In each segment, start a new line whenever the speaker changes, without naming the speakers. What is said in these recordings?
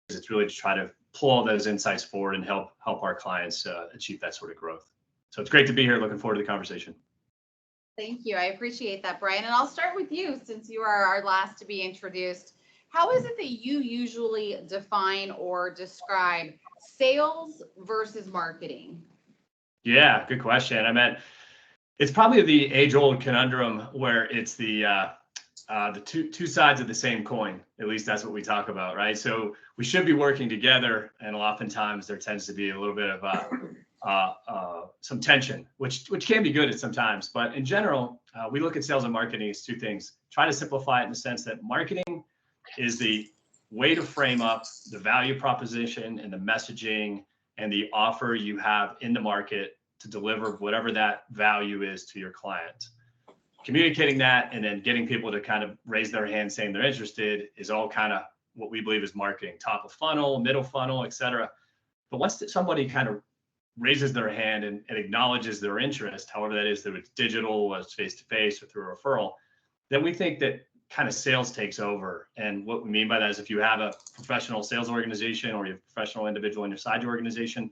it's really to try to pull all those insights forward and help our clients achieve that sort of growth. So it's great to be here. Looking forward to the conversation.
Thank you. I appreciate that, Brian. And I'll start with you since you are our last to be introduced. How is it that you usually define or describe sales versus marketing?
Yeah, good question. I mean, it's probably the age-old conundrum where it's the two sides of the same coin. At least that's what we talk about, right? So we should be working together, and oftentimes there tends to be a little bit of some tension, which can be good at sometimes. But in general, we look at sales and marketing as two things. Try to simplify it in the sense that marketing is the way to frame up the value proposition and the messaging and the offer you have in the market to deliver whatever that value is to your client. Communicating that and then getting people to kind of raise their hand saying they're interested is all kind of what we believe is marketing, top of funnel, middle funnel, et cetera. But once somebody kind of raises their hand and acknowledges their interest, however that is, whether it's digital, whether it's face-to-face or through a referral, then we think that kind of sales takes over. And what we mean by that is if you have a professional sales organization or you have a professional individual inside your organization,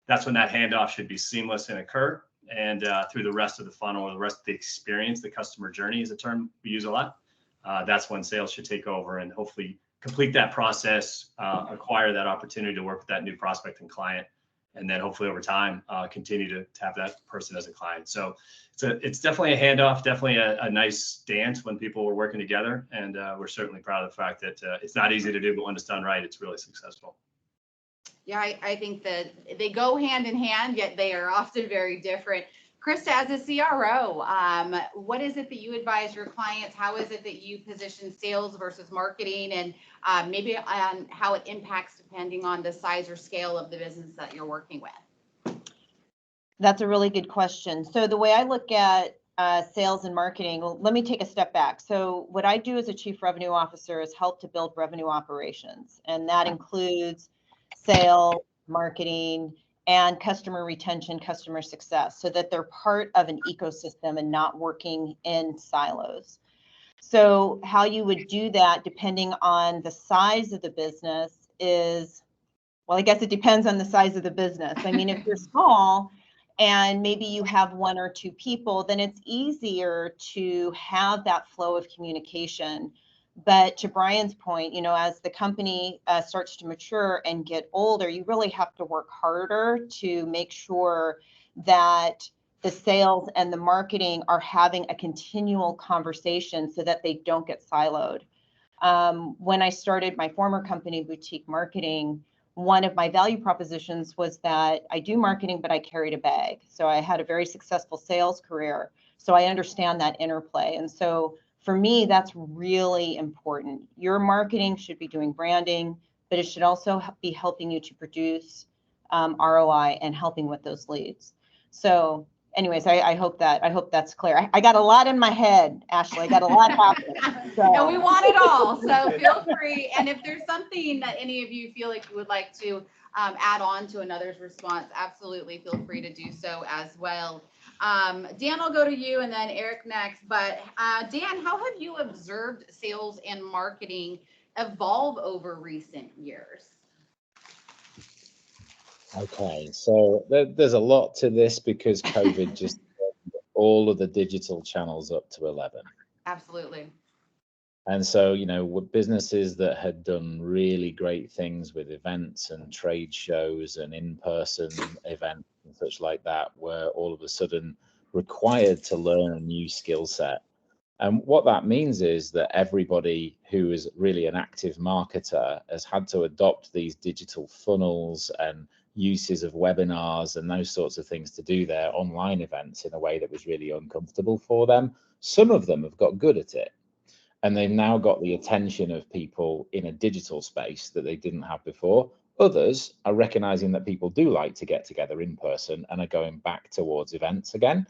that's when that handoff should be seamless and occur. And through the rest of the funnel or the rest of the experience, the customer journey is a term we use a lot. That's when sales should take over and hopefully complete that process, acquire that opportunity to work with that new prospect and client, and then hopefully over time continue to have that person as a client. So it's definitely a handoff, definitely a nice dance when people are working together, and we're certainly proud of the fact that it's not easy to do, but when it's done right, it's really successful.
Yeah, I think that they go hand in hand, yet they are often very different. Krista, as a CRO, what is it that you advise your clients? How is it that you position sales versus marketing, and maybe on how it impacts depending on the size or scale of the business that you're working with?
That's a really good question. So the way I look at sales and marketing, well, let me take a step back. So what I do as a chief revenue officer is help to build revenue operations, and that includes sales, marketing, and customer retention, customer success, so that they're part of an ecosystem and not working in silos. So how you would do that, depending on the size of the business, is, well, I guess it depends on the size of the business. I mean, if you're small and maybe you have one or two people, then it's easier to have that flow of communication. But to Brian's point, as the company starts to mature and get older, you really have to work harder to make sure that the sales and the marketing are having a continual conversation so that they don't get siloed. When I started my former company, Boutique Marketing, one of my value propositions was that I do marketing, but I carried a bag. So I had a very successful sales career. So I understand that interplay. And so for me, that's really important. Your marketing should be doing branding, but it should also be helping you to produce ROI and helping with those leads. So anyways, I hope that's clear. I got a lot in my head, Ashlee. I got a lot happening. So.
And we want it all. So feel free. And if there's something that any of you feel like you would like to add on to another's response, absolutely feel free to do so as well. Dan, I'll go to you and then Eric next. But Dan, how have you observed sales and marketing evolve over recent years?
Okay, so there's a lot to this because COVID just turned all of the digital channels up to 11.
Absolutely.
And so, businesses that had done really great things with events and trade shows and in-person events and such like that were all of a sudden required to learn a new skill set. And what that means is that everybody who is really an active marketer has had to adopt these digital funnels and uses of webinars and those sorts of things to do their online events in a way that was really uncomfortable for them. Some of them have got good at it, and they've now got the attention of people in a digital space that they didn't have before. Others are recognizing that people do like to get together in person and are going back towards events again.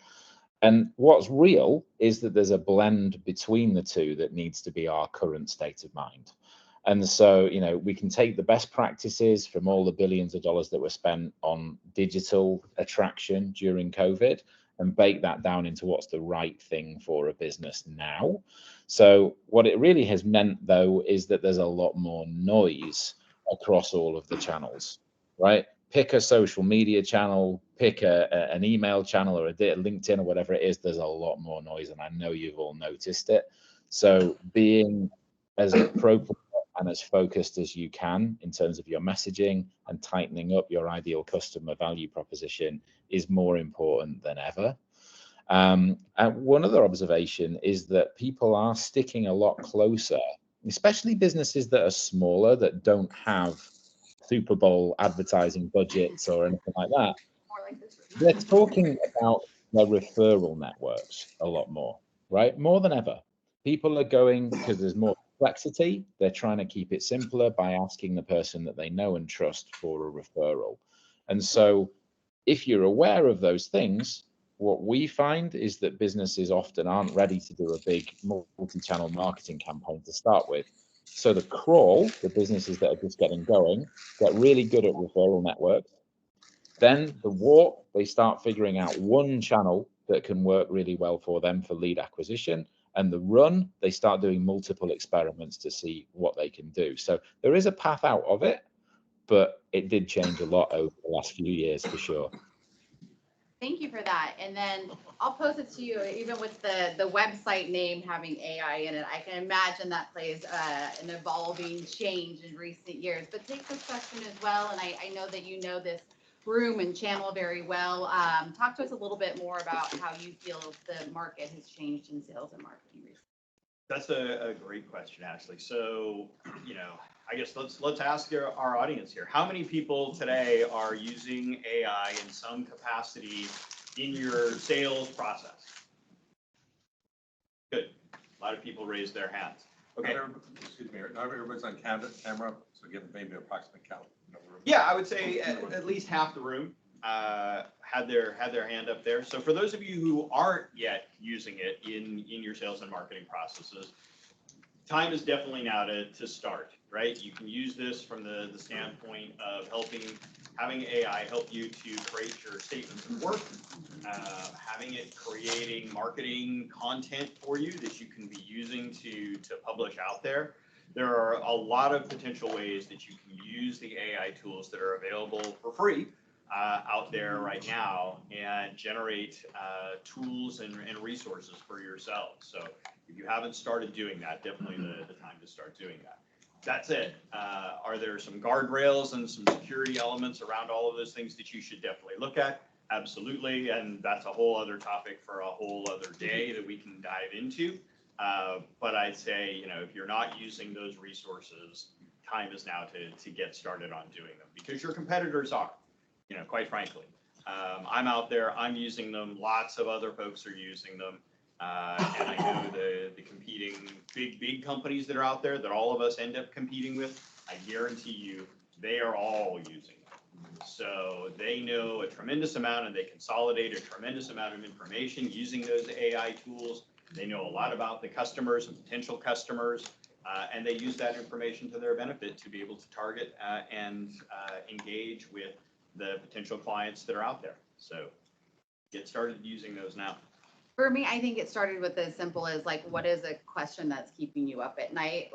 And what's real is that there's a blend between the two that needs to be our current state of mind. And so, we can take the best practices from all the billions of dollars that were spent on digital attraction during COVID and bake that down into what's the right thing for a business now. So what it really has meant, though, is that there's a lot more noise across all of the channels, right? Pick a social media channel, pick an email channel or a LinkedIn or whatever it is. There's a lot more noise, and I know you've all noticed it. So being as appropriate and as focused as you can in terms of your messaging and tightening up your ideal customer value proposition is more important than ever. And one other observation is that people are sticking a lot closer, especially businesses that are smaller, that don't have Super Bowl advertising budgets or anything like that. They're talking about their referral networks a lot more, right? More than ever. People are going, because there's more complexity, they're trying to keep it simpler by asking the person that they know and trust for a referral. And so if you're aware of those things, what we find is that businesses often aren't ready to do a big multi-channel marketing campaign to start with. So the crawl, the businesses that are just getting going, get really good at referral networks. Then the walk, they start figuring out one channel that can work really well for them for lead acquisition. And the run, they start doing multiple experiments to see what they can do. So there is a path out of it, but it did change a lot over the last few years for sure.
Thank you for that. And then I'll post it to you, even with the website name having AI in it. I can imagine that plays an evolving change in recent years. But take this question as well, and I know that you know this room and channel very well. Talk to us a little bit more about how you feel the market has changed in sales and marketing recently.
That's a great question, Ashlee. So, I guess let's ask our audience here. How many people today are using AI in some capacity in your sales process? Good. A lot of people raised their hands. Okay.
Excuse me. Not everybody's on camera, so give maybe approximate count.
Yeah, I would say at least half the room had their hand up there. So for those of you who aren't yet using it in your sales and marketing processes, time is definitely now to start, right? You can use this from the standpoint of having AI help you to create your statements of work, having it creating marketing content for you that you can be using to publish out there. There are a lot of potential ways that you can use the AI tools that are available for free out there right now and generate tools and resources for yourselves. So if you haven't started doing that, definitely the time to start doing that. That's it. Are there some guardrails and some security elements around all of those things that you should definitely look at? Absolutely. And that's a whole other topic for a whole other day that we can dive into. But I'd say, if you're not using those resources, time is now to get started on doing them because your competitors are, quite frankly. I'm out there, I'm using them. Lots of other folks are using them. And I know the competing big companies that are out there that all of us end up competing with, I guarantee you, they are all using them. So they know a tremendous amount and they consolidate a tremendous amount of information using those AI tools. They know a lot about the customers and potential customers, and they use that information to their benefit to be able to target and engage with the potential clients that are out there. So get started using those now.
For me, I think it started with as simple as what is a question that's keeping you up at night?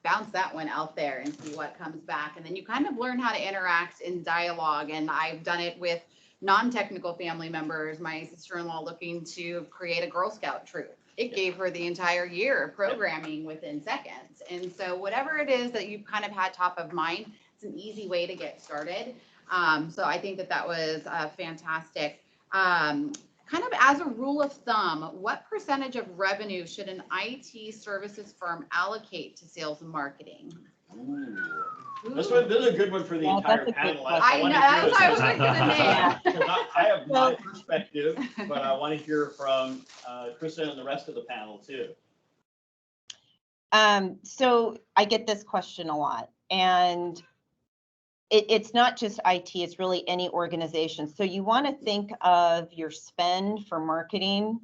Bounce that one out there and see what comes back. And then you kind of learn how to interact in dialogue. And I've done it with non-technical family members. My sister-in-law looking to create a Girl Scout troop. It gave her the entire year of programming within seconds. And so whatever it is that you kind of had top of mind, it's an easy way to get started. So I think that was fantastic. Kind of as a rule of thumb, what percentage of revenue should an IT services firm allocate to sales and marketing?
Ooh. This is a good one for the entire panel.
I know, that's why I was thinking the name.
I have my perspective, but I want to hear from Krista and the rest of the panel too.
So I get this question a lot, and it's not just IT, it's really any organization. So you want to think of your spend for marketing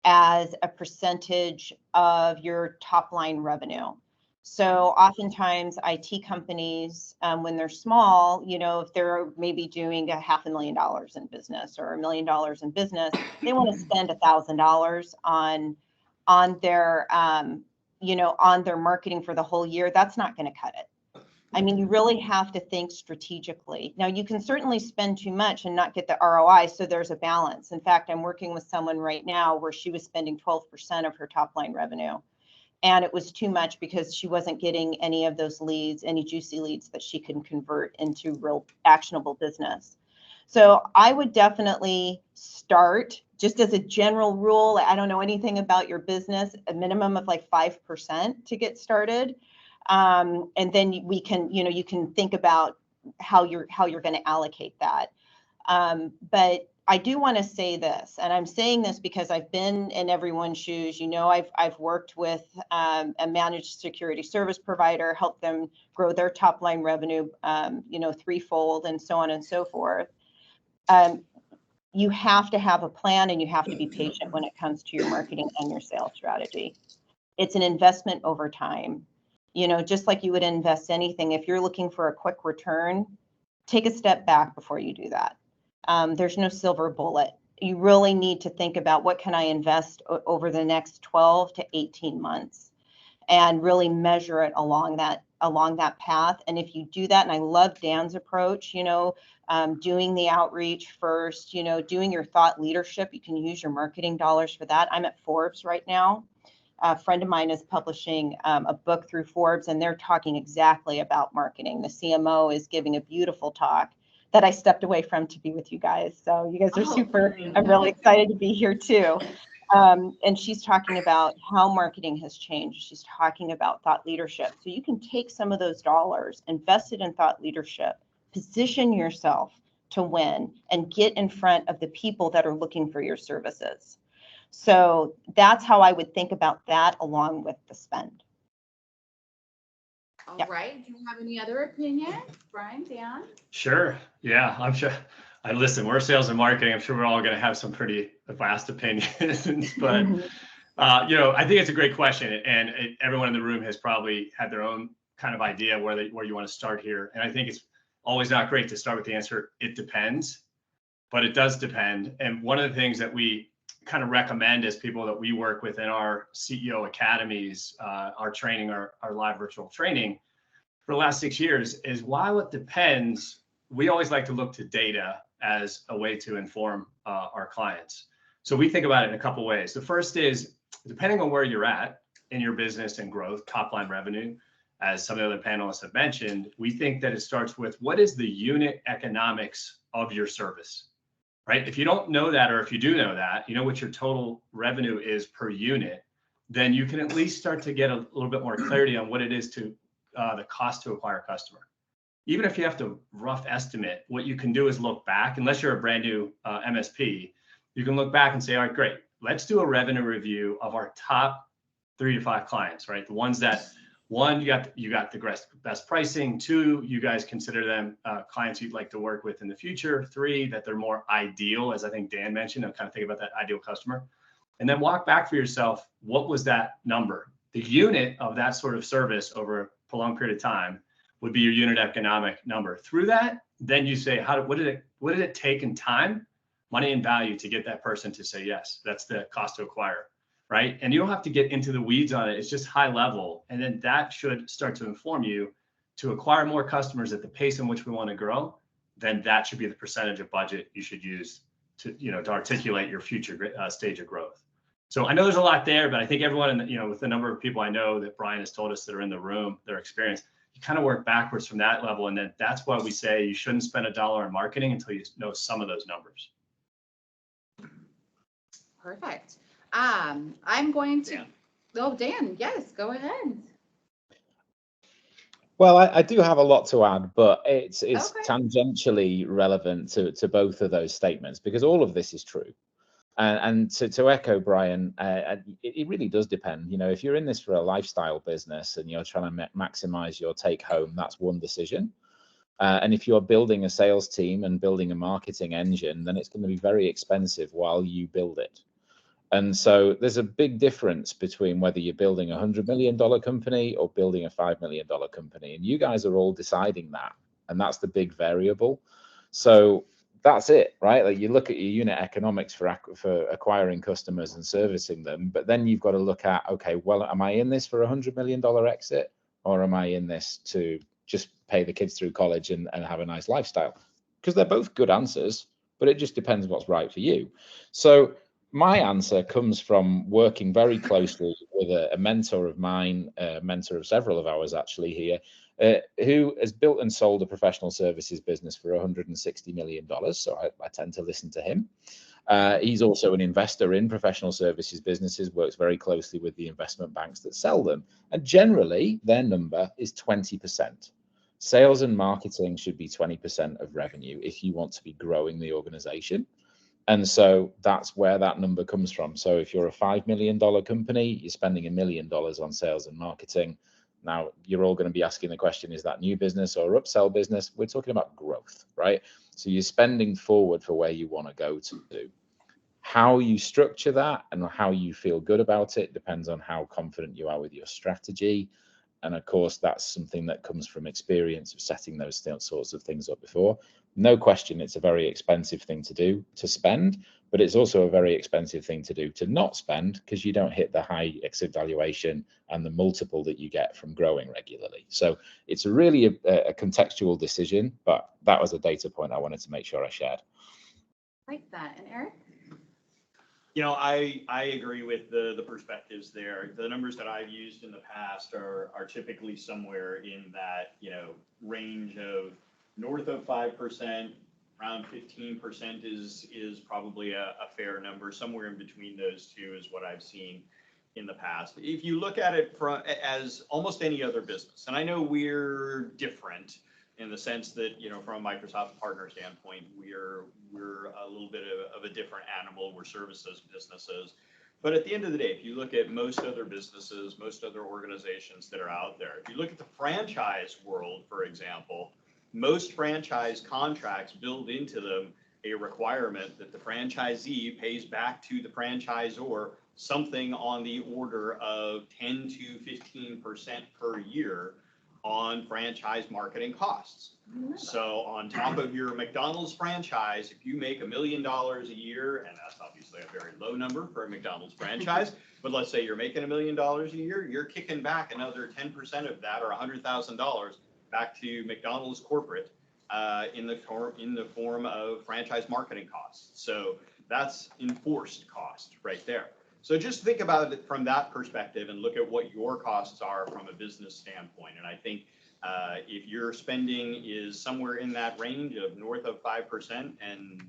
as a percentage of your top line revenue. So oftentimes IT companies, when they're small, if they're maybe doing $500,000 in business or $1 million in business, they want to spend $1,000 on their, on their marketing for the whole year. That's not going to cut it. I mean, you really have to think strategically. Now, you can certainly spend too much and not get the ROI, so there's a balance. In fact, I'm working with someone right now where she was spending 12% of her top line revenue. And it was too much because she wasn't getting any of those leads, any juicy leads that she can convert into real actionable business. So I would definitely start, just as a general rule, I don't know anything about your business, a minimum of like 5% to get started. And then we can, you can think about how you're going to allocate that. But I do want to say this, and I'm saying this because I've been in everyone's shoes. I've worked with a managed security service provider, helped them grow their top line revenue, threefold, and so on and so forth. You have to have a plan, and you have to be patient when it comes to your marketing and your sales strategy. It's an investment over time. Just like you would invest anything, if you're looking for a quick return, take a step back before you do that. There's no silver bullet. You really need to think about, what can I invest over the next 12 to 18 months, and really measure it along that path. And if you do that, and I love Dan's approach, doing the outreach first, doing your thought leadership, you can use your marketing dollars for that. I'm at Forbes right now. A friend of mine is publishing a book through Forbes, and they're talking exactly about marketing. The CMO is giving a beautiful talk that I stepped away from to be with you guys. So you guys are super. I'm really excited to be here too. And she's talking about how marketing has changed. She's talking about thought leadership. So you can take some of those dollars, invest it in thought leadership, position yourself to win, and get in front of the people that are looking for your services. So that's how I would think about that, along with the spend.
All
Yep.
right. Do you have any other opinions, Brian, Dan?
Sure. Yeah, I'm sure. Listen, we're sales and marketing. I'm sure we're all going to have some pretty vast opinions, but I think it's a great question, and everyone in the room has probably had their own kind of idea where you want to start here. And I think it's always not great to start with the answer, it depends, but it does depend. And one of the things that we kind of recommend as people that we work with in our CEO academies, our training, our live virtual training for the last 6 years, is while it depends, we always like to look to data as a way to inform our clients. So we think about it in a couple ways. The first is, depending on where you're at in your business and growth, top line revenue, as some of the other panelists have mentioned, we think that it starts with, what is the unit economics of your service, right? If you don't know that, or if you do know that, you know what your total revenue is per unit, then you can at least start to get a little bit more clarity on what it is to the cost to acquire a customer. Even if you have to rough estimate, what you can do is look back, unless you're a brand new MSP, you can look back and say, all right, great, let's do a revenue review of our top 3 to 5 clients, right? The ones that, one, you got the best pricing. 2, you guys consider them clients you'd like to work with in the future. 3, that they're more ideal, as I think Dan mentioned. I'm kind of thinking about that ideal customer. And then walk back for yourself, what was that number? The unit of that sort of service over a prolonged period of time would be your unit economic number. Through that, then you say, what did it take in time, money, and value to get that person to say yes? That's the cost to acquire, right? And you don't have to get into the weeds on it. It's just high level. And then that should start to inform you to acquire more customers at the pace in which we want to grow. Then that should be the percentage of budget you should use to articulate your future stage of growth. So I know there's a lot there, but I think everyone, with the number of people I know that Brian has told us that are in the room, their experience, you kind of work backwards from that level. And then that's why we say you shouldn't spend $1 on marketing until you know some of those numbers.
Perfect. I'm going to,
Dan.
Oh, Dan, yes, go ahead.
Well, I do have a lot to add, but it's
Okay.
tangentially relevant to both of those statements, because all of this is true. And to echo Brian, it really does depend. If you're in this for a lifestyle business and you're trying to maximize your take home, that's one decision. And if you're building a sales team and building a marketing engine, then it's going to be very expensive while you build it. And so there's a big difference between whether you're building a $100 million company or building a $5 million company. And you guys are all deciding that. And that's the big variable. So that's it, right? Like, you look at your unit economics for acquiring customers and servicing them, but then you've got to look at, okay, well, am I in this for a $100 million exit, or am I in this to just pay the kids through college and have a nice lifestyle? Because they're both good answers, but it just depends what's right for you. So my answer comes from working very closely with a mentor of mine, a mentor of several of ours actually here, who has built and sold a professional services business for $160 million. So I tend to listen to him. He's also an investor in professional services businesses, works very closely with the investment banks that sell them. And generally, their number is 20%. Sales and marketing should be 20% of revenue if you want to be growing the organization. And so that's where that number comes from. So if you're a $5 million company, you're spending $1 million on sales and marketing. Now, you're all going to be asking the question, is that new business or upsell business? We're talking about growth, right? So you're spending forward for where you want to go to. How you structure that and how you feel good about it depends on how confident you are with your strategy. And of course, that's something that comes from experience of setting those sorts of things up before. No question, it's a very expensive thing to do, to spend, but it's also a very expensive thing to do to not spend, because you don't hit the high exit valuation and the multiple that you get from growing regularly. So it's really a contextual decision, but that was a data point I wanted to make sure I shared.
Like that. And Eric?
You know, I agree with the perspectives there. The numbers that I've used in the past are typically somewhere in that, you know, range of north of 5%, around 15% is probably a fair number. Somewhere in between those two is what I've seen in the past. If you look at it as almost any other business, and I know we're different in the sense that, you know, from a Microsoft partner standpoint, we're a little bit of a different animal. We're services businesses. But at the end of the day, if you look at most other businesses, most other organizations that are out there, if you look at the franchise world, for example, most franchise contracts build into them a requirement that the franchisee pays back to the franchisor something on the order of 10 to 15% per year on franchise marketing costs. So on top of your McDonald's franchise, if you make $1 million a year, and that's obviously a very low number for a McDonald's franchise, but let's say you're making $1 million a year, you're kicking back another 10% of that, or $100,000 back to McDonald's corporate in the form of franchise marketing costs. So that's enforced cost right there. So just think about it from that perspective and look at what your costs are from a business standpoint. And I think if your spending is somewhere in that range of north of 5% and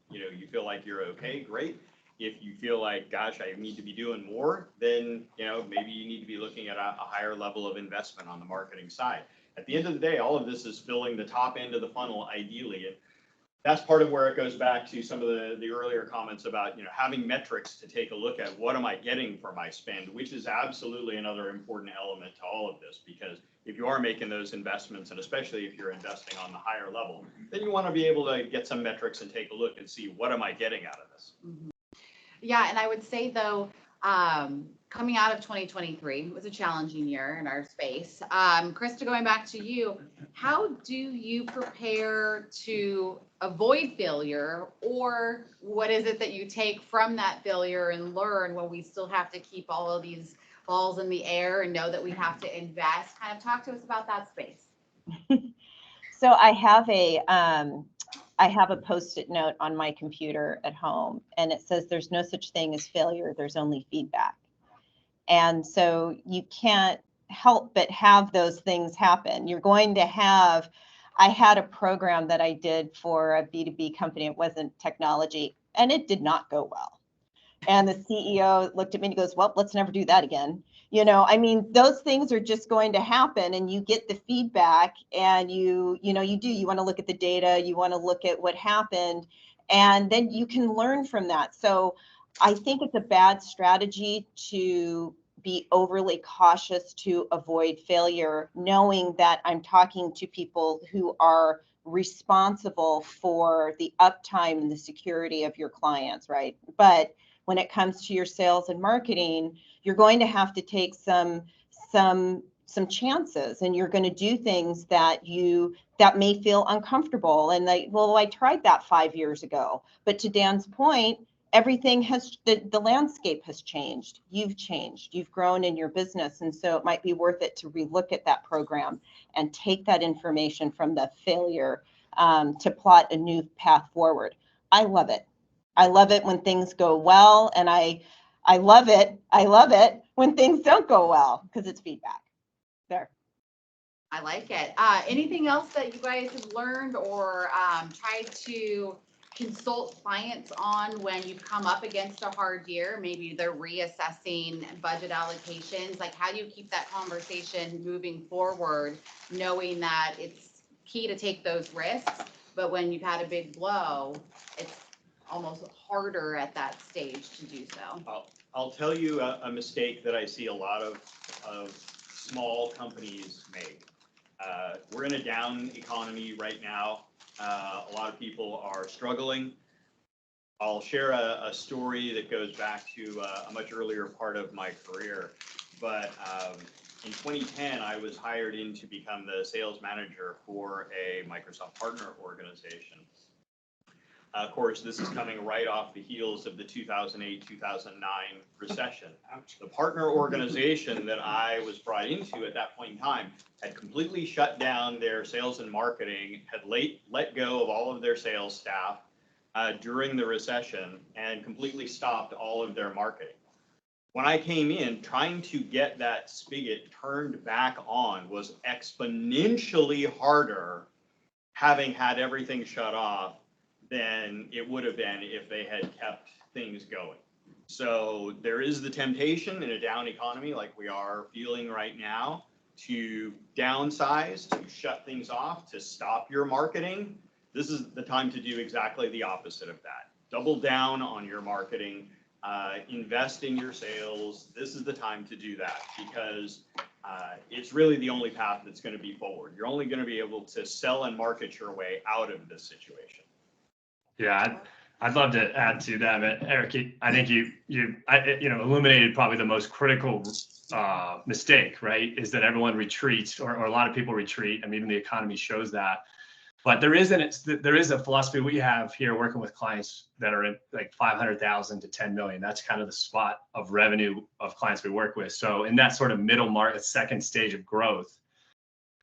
you know, you feel like you're okay, great. If you feel like, gosh, I need to be doing more, then, you know, maybe you need to be looking at a higher level of investment on the marketing side. At the end of the day, all of this is filling the top end of the funnel ideally. And that's part of where it goes back to some of the earlier comments about, you know, having metrics to take a look at what am I getting for my spend, which is absolutely another important element to all of this, because if you are making those investments, and especially if you're investing on the higher level, then you want to be able to get some metrics and take a look and see what am I getting out of this.
Mm-hmm. Yeah, and I would say though, coming out of 2023 was a challenging year in our space. Krista, going back to you, how do you prepare to avoid failure, or what is it that you take from that failure and learn when we still have to keep all of these balls in the air and know that we have to invest? Kind of talk to us about that space.
So I have a Post-it note on my computer at home, and it says there's no such thing as failure, there's only feedback. And so you can't help but have those things happen. You're going to have, I had a program that I did for a B2B company. It wasn't technology, and it did not go well. And the CEO looked at me and he goes, well, let's never do that again. You know, I mean, those things are just going to happen, and you get the feedback, and you want to look at the data, you want to look at what happened, and then you can learn from that. So I think it's a bad strategy to be overly cautious to avoid failure, knowing that I'm talking to people who are responsible for the uptime and the security of your clients, right? But when it comes to your sales and marketing, you're going to have to take some chances, and you're going to do things that may feel uncomfortable. And I tried that 5 years ago. But to Dan's point, everything has, the landscape has changed. You've changed, you've grown in your business. And so it might be worth it to relook at that program and take that information from the failure to plot a new path forward. I love it. I love it when things go well. And I love it when things don't go well, because it's feedback. There.
I like it. Anything else that you guys have learned or tried to consult clients on when you've come up against a hard year? Maybe they're reassessing budget allocations. Like, how do you keep that conversation moving forward, knowing that it's key to take those risks, but when you've had a big blow, it's almost harder at that stage to do so?
I'll tell you a mistake that I see a lot of small companies make. We're in a down economy right now. A lot of people are struggling. I'll share a story that goes back to a much earlier part of my career. But in 2010, I was hired in to become the sales manager for a Microsoft partner organization. Of course, this is coming right off the heels of the 2008-2009 recession. The partner organization that I was brought into at that point in time had completely shut down their sales and marketing, had let go of all of their sales staff during the recession, and completely stopped all of their marketing. When I came in, trying to get that spigot turned back on was exponentially harder, having had everything shut off, than it would have been if they had kept things going. So there is the temptation in a down economy like we are feeling right now to downsize, to shut things off, to stop your marketing. This is the time to do exactly the opposite of that. Double down on your marketing, invest in your sales. This is the time to do that, because it's really the only path that's going to be forward. You're only going to be able to sell and market your way out of this situation.
Yeah, I'd love to add to that, but Eric, I think you illuminated probably the most critical mistake, right? Is that everyone retreats, or a lot of people retreat. I mean, even the economy shows that. But there is a philosophy we have here working with clients that are in like 500,000 to 10 million. That's kind of the spot of revenue of clients we work with. So in that sort of middle market, second stage of growth,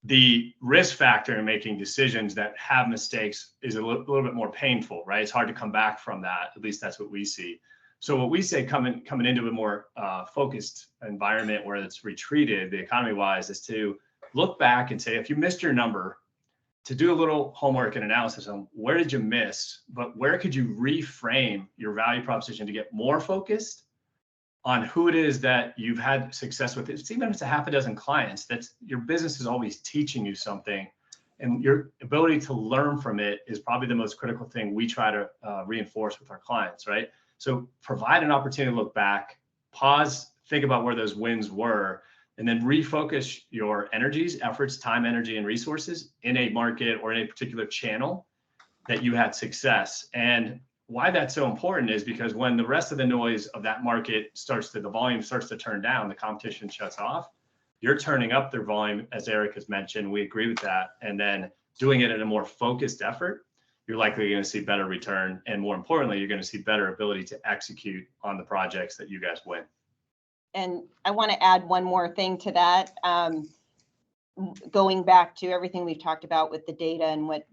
the risk factor in making decisions that have mistakes is a little bit more painful, right? It's hard to come back from that. At least that's what we see. So what we say coming into a more focused environment where it's retreated, the economy wise, is to look back and say, if you missed your number, to do a little homework and analysis on where did you miss, but where could you reframe your value proposition to get more focused on who it is that you've had success with. It's even if it's a half a dozen clients, that's your business is always teaching you something, and your ability to learn from it is probably the most critical thing we try to reinforce with our clients, right? So provide an opportunity to look back, pause, think about where those wins were, and then refocus your energies, efforts, time, energy, and resources in a market or in a particular channel that you had success. And why that's so important is because when the rest of the noise of that market the volume starts to turn down, the competition shuts off, you're turning up their volume, as Eric has mentioned. We agree with that. And then doing it in a more focused effort, you're likely going to see better return. And more importantly, you're going to see better ability to execute on the projects that you guys win.
And I want to add one more thing to that. Going back to everything we've talked about with the data and what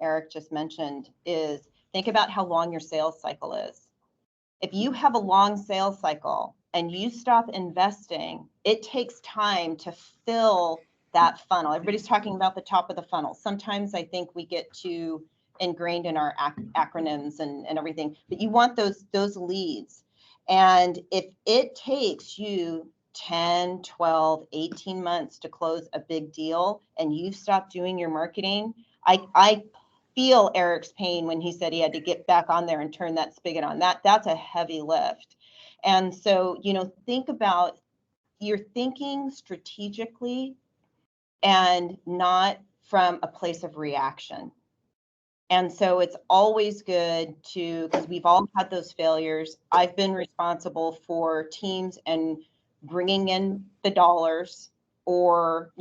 Eric just mentioned is, think about how long your sales cycle is. If you have a long sales cycle and you stop investing, it takes time to fill that funnel. Everybody's talking about the top of the funnel. Sometimes I think we get too ingrained in our acronyms and everything, but you want those leads. And if it takes you 10, 12, 18 months to close a big deal and you stop doing your marketing, I feel Eric's pain when he said he had to get back on there and turn that spigot on. That's a heavy lift. And so, think about, you're thinking strategically and not from a place of reaction. And so it's always good because we've all had those failures. I've been responsible for teams and bringing in the dollars, or,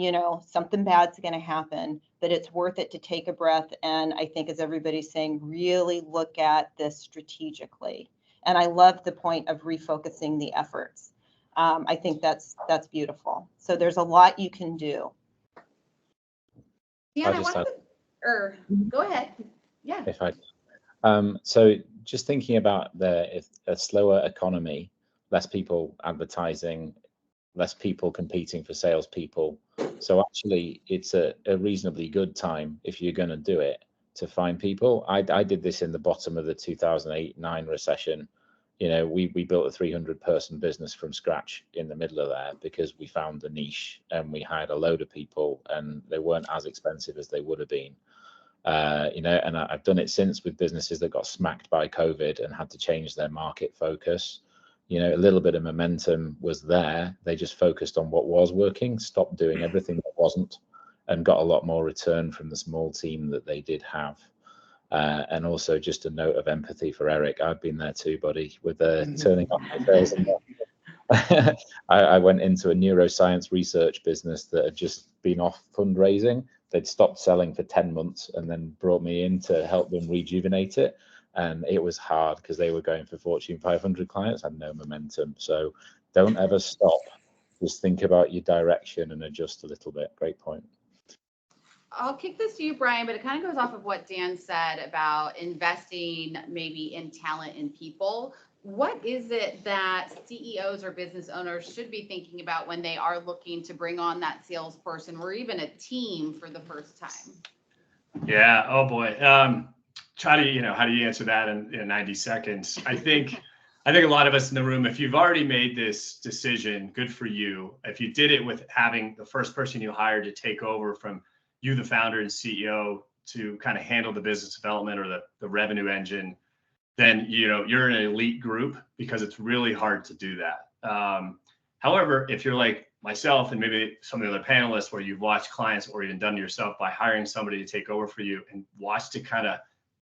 something bad's going to happen, but it's worth it to take a breath. And I think, as everybody's saying, really look at this strategically And I love the point of refocusing the efforts. I think that's beautiful. So there's a lot you can do.
Dan, I wanted to, go ahead. Yeah.
If I, so just thinking about a slower economy, less people advertising, less people competing for salespeople. So actually, it's a reasonably good time if you're going to do it to find people. I did this in the bottom of the 2008-9 recession. You know, we built a 300-person business from scratch in the middle of there because we found the niche and we hired a load of people and they weren't as expensive as they would have been. You know, and I've done it since with businesses that got smacked by COVID and had to change their market focus. You know, a little bit of momentum was there. They just focused on what was working, stopped doing everything that wasn't, and got a lot more return from the small team that they did have. And also just a note of empathy for Eric. I've been there too, buddy, with turning off the sales. I went into a neuroscience research business that had just been off fundraising. They'd stopped selling for 10 months and then brought me in to help them rejuvenate it. And it was hard because they were going for Fortune 500 clients, had no momentum. So don't ever stop. Just think about your direction and adjust a little bit. Great point.
I'll kick this to you, Brian, but it kind of goes off of what Dan said about investing maybe in talent and people. What is it that CEOs or business owners should be thinking about when they are looking to bring on that salesperson or even a team for the first time?
Yeah. Oh boy. How do you answer that in 90 seconds? I think a lot of us in the room, if you've already made this decision, good for you. If you did it with having the first person you hired to take over from you, the founder and CEO, to kind of handle the business development or the revenue engine, then you're an elite group because it's really hard to do that. However, if you're like myself and maybe some of the other panelists where you've watched clients or even done it yourself by hiring somebody to take over for you and watched it kind of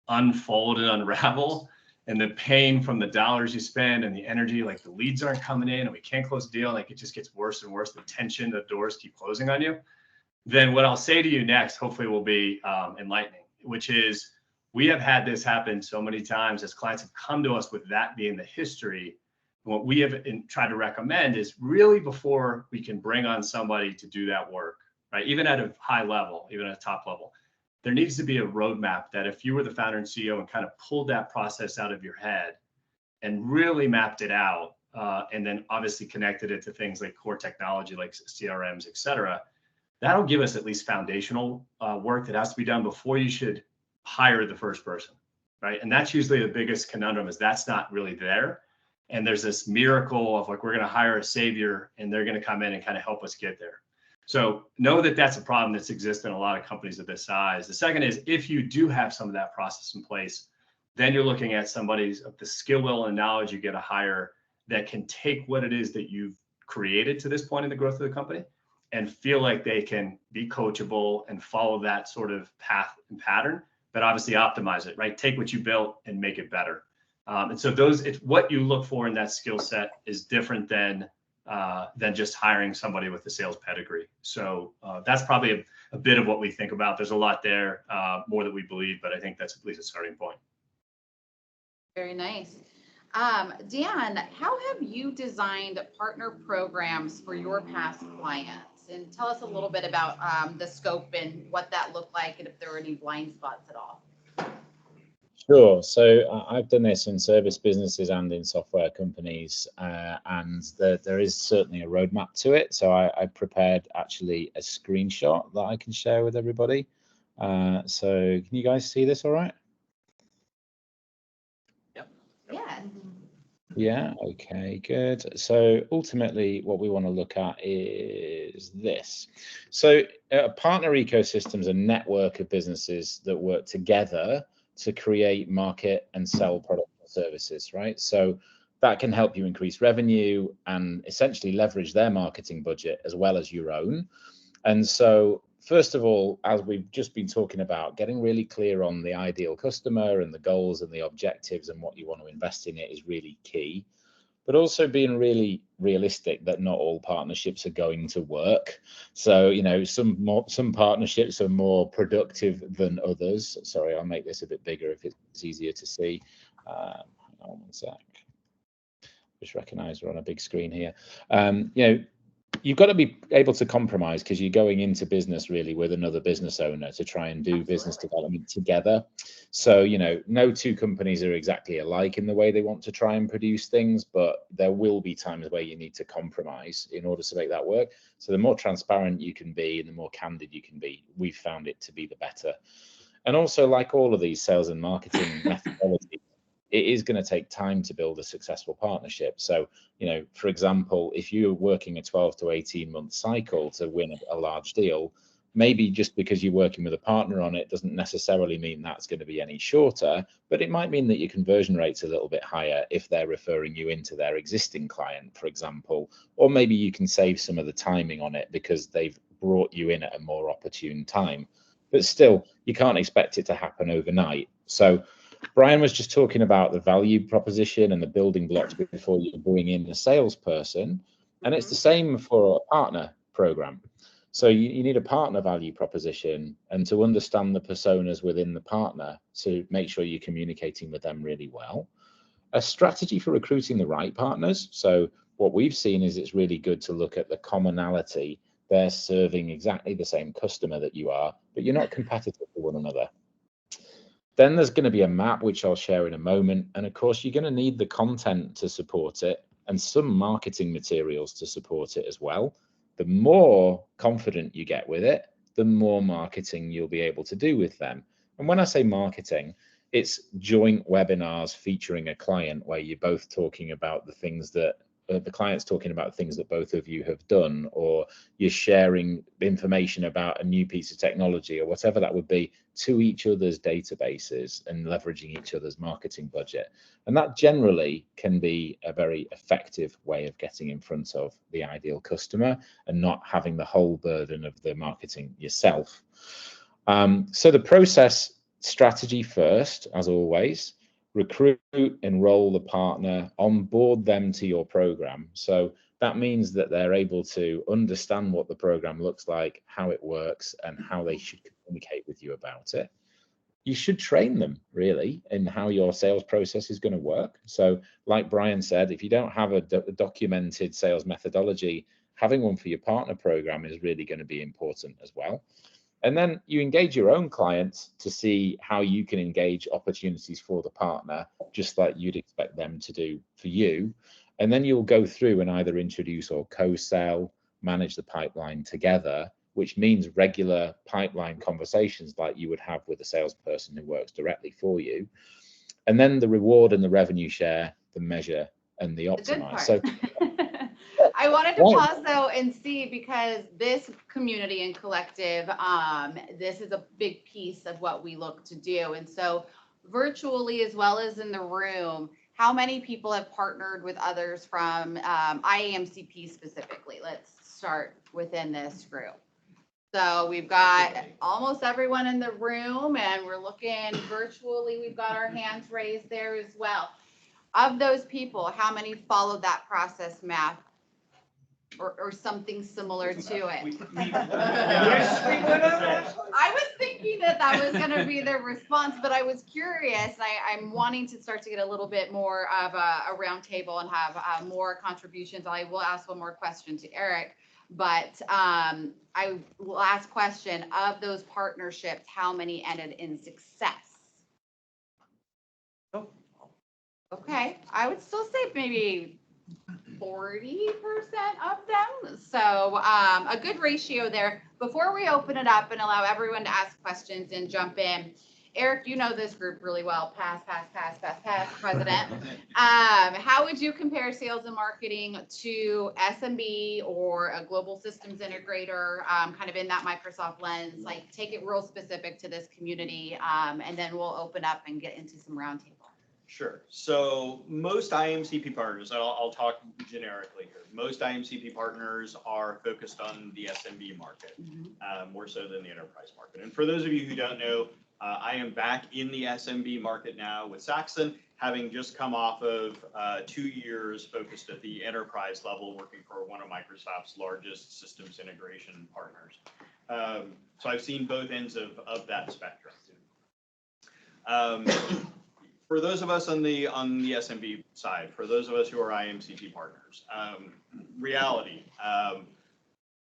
unfold and unravel, and the pain from the dollars you spend and the energy, like the leads aren't coming in and we can't close the deal, like it just gets worse and worse, the tension, the doors keep closing on you, then what I'll say to you next hopefully will be enlightening, which is we have had this happen so many times as clients have come to us with that being the history. What we have tried to recommend is really before we can bring on somebody to do that work, right? Even at a high level, even at a top level, there needs to be a roadmap that if you were the founder and CEO and kind of pulled that process out of your head and really mapped it out, and then obviously connected it to things like core technology, like CRMs, et cetera, that'll give us at least foundational work that has to be done before you should hire the first person, right? And that's usually the biggest conundrum, is that's not really there. And there's this miracle of like, we're going to hire a savior and they're going to come in and kind of help us get there. So know that that's a problem that's exists in a lot of companies of this size. The second is, if you do have some of that process in place, then you're looking at somebody's of the skill level and knowledge you get to hire that can take what it is that you've created to this point in the growth of the company and feel like they can be coachable and follow that sort of path and pattern, but obviously optimize it, right? Take what you built and make it better. And so it's what you look for in that skill set is different than just hiring somebody with a sales pedigree. So that's probably a bit of what we think about. There's a lot there, more that we believe, but I think that's at least a starting point.
Very nice. Dan, how have you designed partner programs for your past clients? And tell us a little bit about the scope and what that looked like and if there were any blind spots at all.
Sure. So I've done this in service businesses and in software companies, and there is certainly a roadmap to it. So I prepared actually a screenshot that I can share with everybody. So can you guys see this all right?
Yep.
Yeah.
Yeah, okay, good. So ultimately what we want to look at is this. So a partner ecosystem is a network of businesses that work together to create, market, and sell products and services, right? So that can help you increase revenue and essentially leverage their marketing budget as well as your own. And so first of all, as we've just been talking about, getting really clear on the ideal customer and the goals and the objectives and what you want to invest in it is really key. But also being really realistic that not all partnerships are going to work. So, you know, some partnerships are more productive than others. Sorry, I'll make this a bit bigger if it's easier to see. Hang on one sec. just recognize we're on a big screen here. You know, you've got to be able to compromise because you're going into business really with another business owner to try and do business development together. So, you know, no two companies are exactly alike in the way they want to try and produce things, but there will be times where you need to compromise in order to make that work. So the more transparent you can be and the more candid you can be, we've found it to be the better. And also, like all of these sales and marketing methodologies, it is going to take time to build a successful partnership. So, you know, for example, if you're working a 12 to 18 month cycle to win a large deal, maybe just because you're working with a partner on it doesn't necessarily mean that's going to be any shorter, but it might mean that your conversion rate's a little bit higher if they're referring you into their existing client, for example, or maybe you can save some of the timing on it because they've brought you in at a more opportune time. But still, you can't expect it to happen overnight. So Brian was just talking about the value proposition and the building blocks before you bring in a salesperson. And it's the same for a partner program. So you need a partner value proposition and to understand the personas within the partner to make sure you're communicating with them really well. A strategy for recruiting the right partners. So what we've seen is it's really good to look at the commonality. They're serving exactly the same customer that you are, but you're not competitive with one another. Then there's going to be a map, which I'll share in a moment. And of course, you're going to need the content to support it and some marketing materials to support it as well. The more confident you get with it, the more marketing you'll be able to do with them. And when I say marketing, it's joint webinars featuring a client where you're both talking about the things that the client's talking about things that both of you have done, or you're sharing information about a new piece of technology or whatever that would be to each other's databases and leveraging each other's marketing budget. And that generally can be a very effective way of getting in front of the ideal customer and not having the whole burden of the marketing yourself. So the process strategy first, as always. Recruit, enroll the partner, onboard them to your program. So that means that they're able to understand what the program looks like, how it works, and how they should communicate with you about it. You should train them really in how your sales process is going to work. So like Brian said, if you don't have a documented sales methodology, having one for your partner program is really going to be important as well. And then you engage your own clients to see how you can engage opportunities for the partner, just like you'd expect them to do for you. And then you'll go through and either introduce or co-sell, manage the pipeline together, which means regular pipeline conversations like you would have with a salesperson who works directly for you. And then the reward and the revenue share, the measure and the optimize. So
I wanted to pause though and see, because this community and collective, this is a big piece of what we look to do. And so virtually as well as in the room, how many people have partnered with others from IAMCP specifically? Let's start within this group. So we've got almost everyone in the room, and we're looking virtually. We've got our hands raised there as well. Of those people, how many followed that process map or something similar to it? I was thinking that was going to be the response, but I was curious. I'm wanting to start to get a little bit more of a round table and have more contributions. I will ask one more question to Eric, but I will ask question, of those partnerships, how many ended in success? Okay, I would still say maybe 40% of them. So a good ratio there. Before we open it up and allow everyone to ask questions and jump in, Eric, you know this group really well, past president. How would you compare sales and marketing to SMB or a global systems integrator, kind of in that Microsoft lens? Like, take it real specific to this community, and then we'll open up and get into some roundtable.
Sure. So most IAMCP partners, I'll talk generically here. Most IAMCP partners are focused on the SMB market, more so than the enterprise market. And for those of you who don't know, I am back in the SMB market now with Saxon, having just come off of 2 years focused at the enterprise level, working for one of Microsoft's largest systems integration partners. So I've seen both ends of that spectrum. for those of us on the SMB side, for those of us who are IAMCP partners, reality,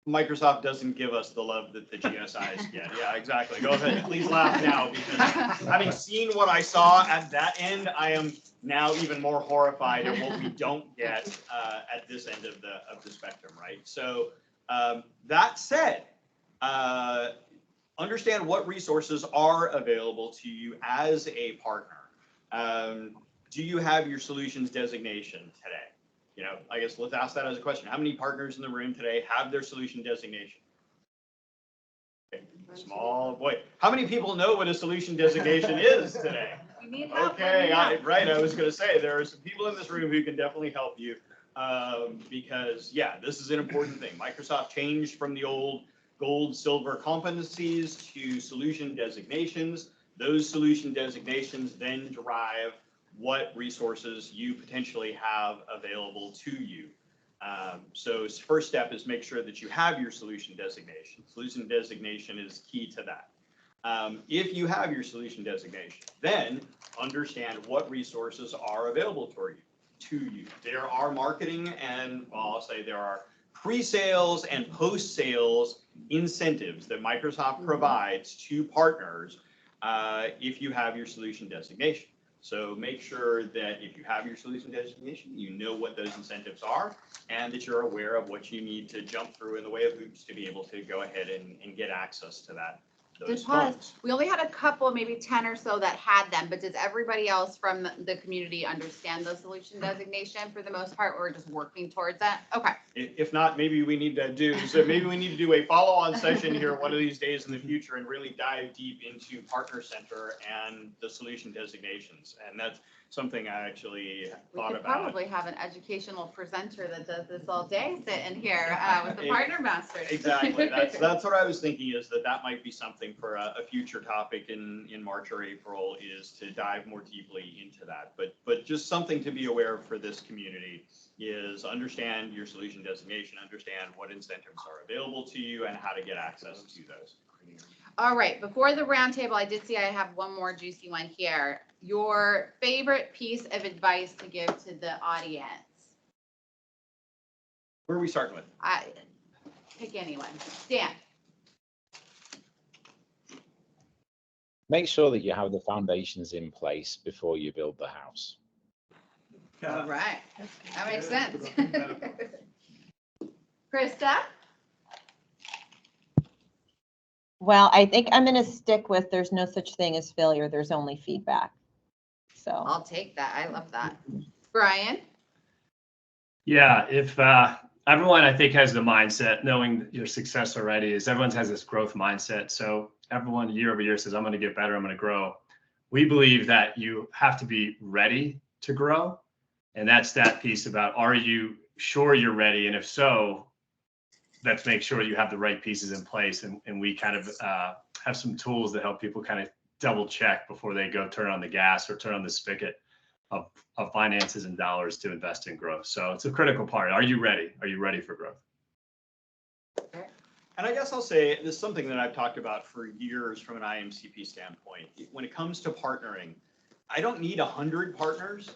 Microsoft doesn't give us the love that the GSIs get. Yeah, exactly. Go ahead. Please laugh now, because having seen what I saw at that end, I am now even more horrified at what we don't get at this end of the spectrum, right? So that said, understand what resources are available to you as a partner. Do you have your solutions designation today? You know, I guess let's ask that as a question. How many partners in the room today have their solution designation? Okay. Small boy. How many people know what a solution designation is today?
You need help.
Okay, right. I was going to say there are some people in this room who can definitely help you because, yeah, this is an important thing. Microsoft changed from the old gold, silver competencies to solution designations. Those solution designations then derive what resources you potentially have available to you. So first step is make sure that you have your solution designation. Solution designation is key to that. If you have your solution designation, then understand what resources are available to you. There are marketing and, well, I'll say there are pre-sales and post-sales incentives that Microsoft provides to partners if you have your solution designation. So make sure that if you have your solution designation, you know what those incentives are and that you're aware of what you need to jump through in the way of hoops to be able to go ahead and get access to that. Those funds.
We only had a couple, maybe 10 or so that had them, but does everybody else from the community understand the solution designation for the most part, or just working towards that? Okay.
If not, maybe we need to do a follow-on session here one of these days in the future and really dive deep into Partner Center and the solution designations. And that's something I actually thought about.
We could probably have an educational presenter that does this all day sitting here with the partner masters.
Exactly. That's what I was thinking, is that might be something for a future topic in March or April, is to dive more deeply into that. But just something to be aware of for this community is understand your solution designation, understand what incentives are available to you and how to get access to those.
All right, before the roundtable, I did see I have one more juicy one here. Your favorite piece of advice to give to the audience?
Where are we starting with?
Pick anyone. Dan.
Make sure that you have the foundations in place before you build the house.
All right, that makes sense. Krista?
Well, I think I'm going to stick with there's no such thing as failure. There's only feedback. So
I'll take that. I love that. Brian?
Yeah, if everyone, I think, has the mindset, knowing your success already, is everyone has this growth mindset. So everyone year over year says, I'm going to get better, I'm going to grow. We believe that you have to be ready to grow. And that's that piece about, are you sure you're ready? And if so, let's make sure you have the right pieces in place. And we kind of have some tools that help people kind of double check before they go turn on the gas or turn on the spigot of finances and dollars to invest in growth. So it's a critical part. Are you ready? Are you ready for growth?
And I guess I'll say this is something that I've talked about for years from an IAMCP standpoint. When it comes to partnering, I don't need 100 partners.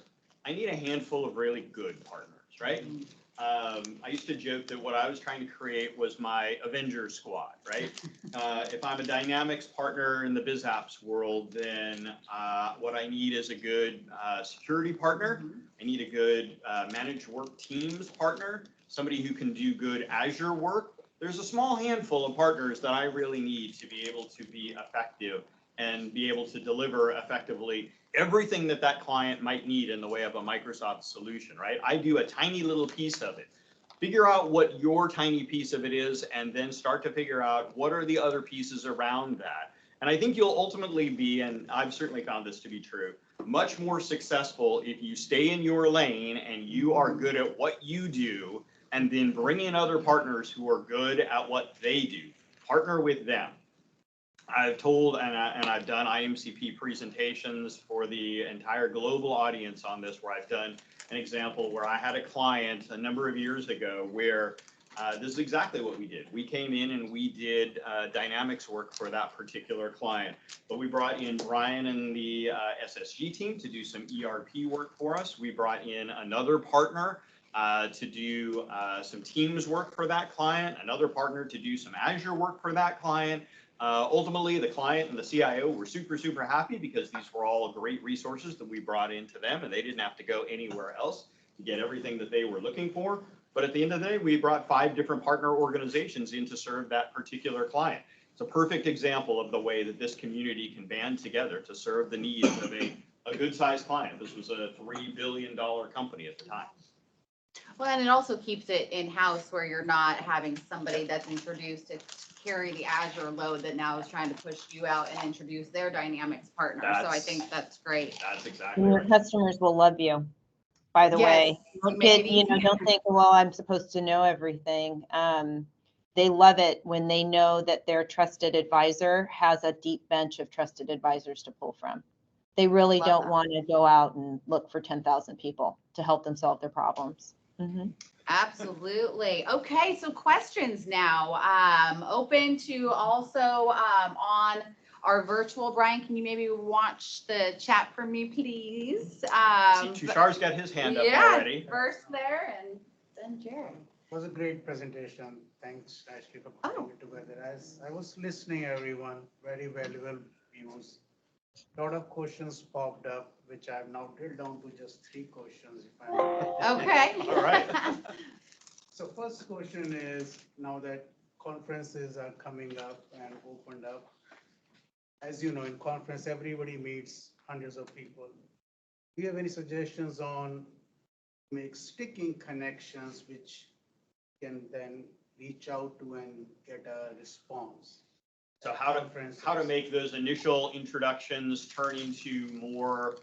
I need a handful of really good partners, right? I used to joke that what I was trying to create was my Avengers squad, right? If I'm a Dynamics partner in the BizApps world, then what I need is a good security partner. I need a good managed work teams partner, somebody who can do good Azure work. There's a small handful of partners that I really need to be able to be effective and be able to deliver effectively everything that client might need in the way of a Microsoft solution, right? I do a tiny little piece of it. Figure out what your tiny piece of it is, and then start to figure out what are the other pieces around that. And I think you'll ultimately be, and I've certainly found this to be true, much more successful if you stay in your lane and you are good at what you do, and then bring in other partners who are good at what they do. Partner with them. I've told and I've done IAMCP presentations for the entire global audience on this, where I've done an example where I had a client a number of years ago where this is exactly what we did. We came in and we did dynamics work for that particular client. But we brought in Brian and the SSG team to do some ERP work for us. We brought in another partner to do some Teams work for that client, another partner to do some Azure work for that client. Ultimately, the client and the CIO were super, super happy because these were all great resources that we brought into them, and they didn't have to go anywhere else to get everything that they were looking for. But at the end of the day, we brought 5 different partner organizations in to serve that particular client. It's a perfect example of the way that this community can band together to serve the needs of a good-sized client. This was a $3 billion company at the time.
Well, and it also keeps it in-house where you're not having somebody that's introduced to carry the Azure load that now is trying to push you out and introduce their Dynamics partner. So I think that's great.
That's exactly
And your
right.
customers will love you, by the
Yes,
way. Don't
make it
get, don't think, well, I'm supposed to know everything. They love it when they know that their trusted advisor has a deep bench of trusted advisors to pull from. They really
Love
don't
that.
want to go out and look for 10,000 people to help them solve their problems.
Absolutely. Okay, so questions now. Open to also on our virtual. Brian, can you maybe watch the chat for me, please?
See, Tushar's got his hand up already.
First there, and then Jared.
It was a great presentation. Thanks, Ashlee, for putting it together. As I was listening, everyone, very valuable views. A lot of questions popped up, which I've now drilled down to just 3 questions, if I may.
Okay.
All right.
So first question is, now that conferences are coming up and opened up, as you know, in conference, everybody meets hundreds of people. Do you have any suggestions on make sticking connections, which can then reach out to and get a response?
So how to make those initial introductions turn into more,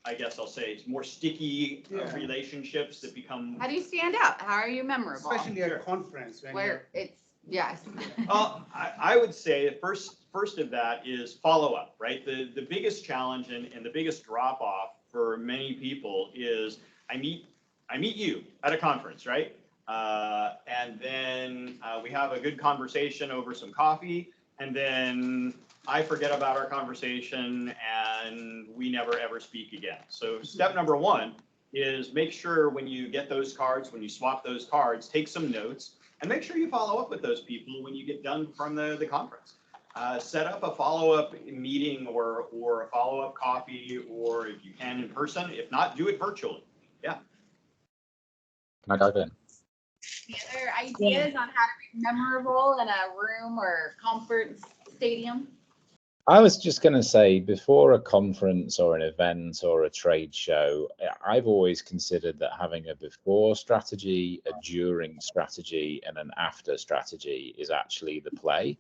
I guess I'll say, it's more sticky relationships that become.
How do you stand out? How are you memorable?
Especially at a conference. When
Where it's, yes.
Well, I would say the first of that is follow up, right? The biggest challenge and the biggest drop off for many people is I meet you at a conference, right? And then we have a good conversation over some coffee, and then I forget about our conversation and we never ever speak again. So step number 1 is make sure when you get those cards, when you swap those cards, take some notes and make sure you follow up with those people when you get done from the conference. Set up a follow-up meeting or a follow-up coffee, or if you can in person. If not, do it virtually. Yeah.
Can I dive in?
The other ideas on how to be memorable in a room or conference stadium?
I was just going to say, before a conference or an event or a trade show, I've always considered that having a before strategy, a during strategy, and an after strategy is actually the play.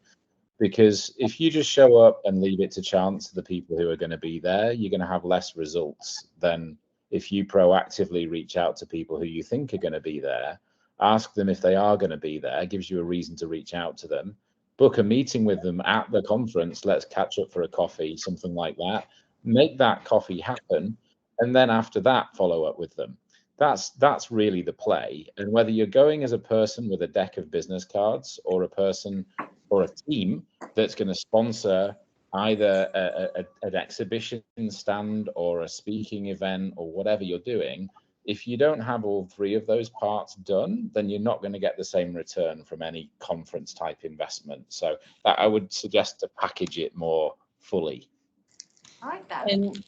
Because if you just show up and leave it to chance to the people who are going to be there, you're going to have less results than if you proactively reach out to people who you think are going to be there, ask them if they are going to be there, gives you a reason to reach out to them, book a meeting with them at the conference, let's catch up for a coffee, something like that, make that coffee happen, and then after that, follow up with them. That's really the play. And whether you're going as a person with a deck of business cards or a person or a team that's going to sponsor either an exhibition stand or a speaking event or whatever you're doing, if you don't have all 3 of those parts done, then you're not going to get the same return from any conference type investment. So I would suggest to package it more fully.
I like that.
And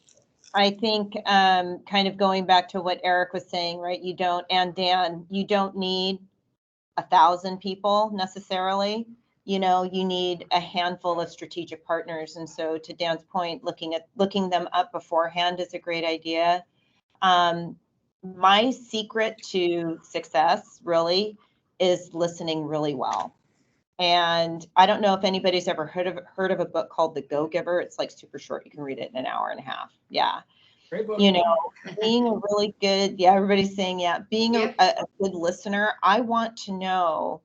I think kind of going back to what Eric was saying, right? And Dan, you don't need 1,000 people necessarily. You need a handful of strategic partners. And so to Dan's point, looking them up beforehand is a great idea. My secret to success really is listening really well. And I don't know if anybody's ever heard of a book called The Go-Giver. It's like super short. You can read it in an hour and a half. Yeah.
Great book.
Being a really good, everybody's saying, being a good listener, I want to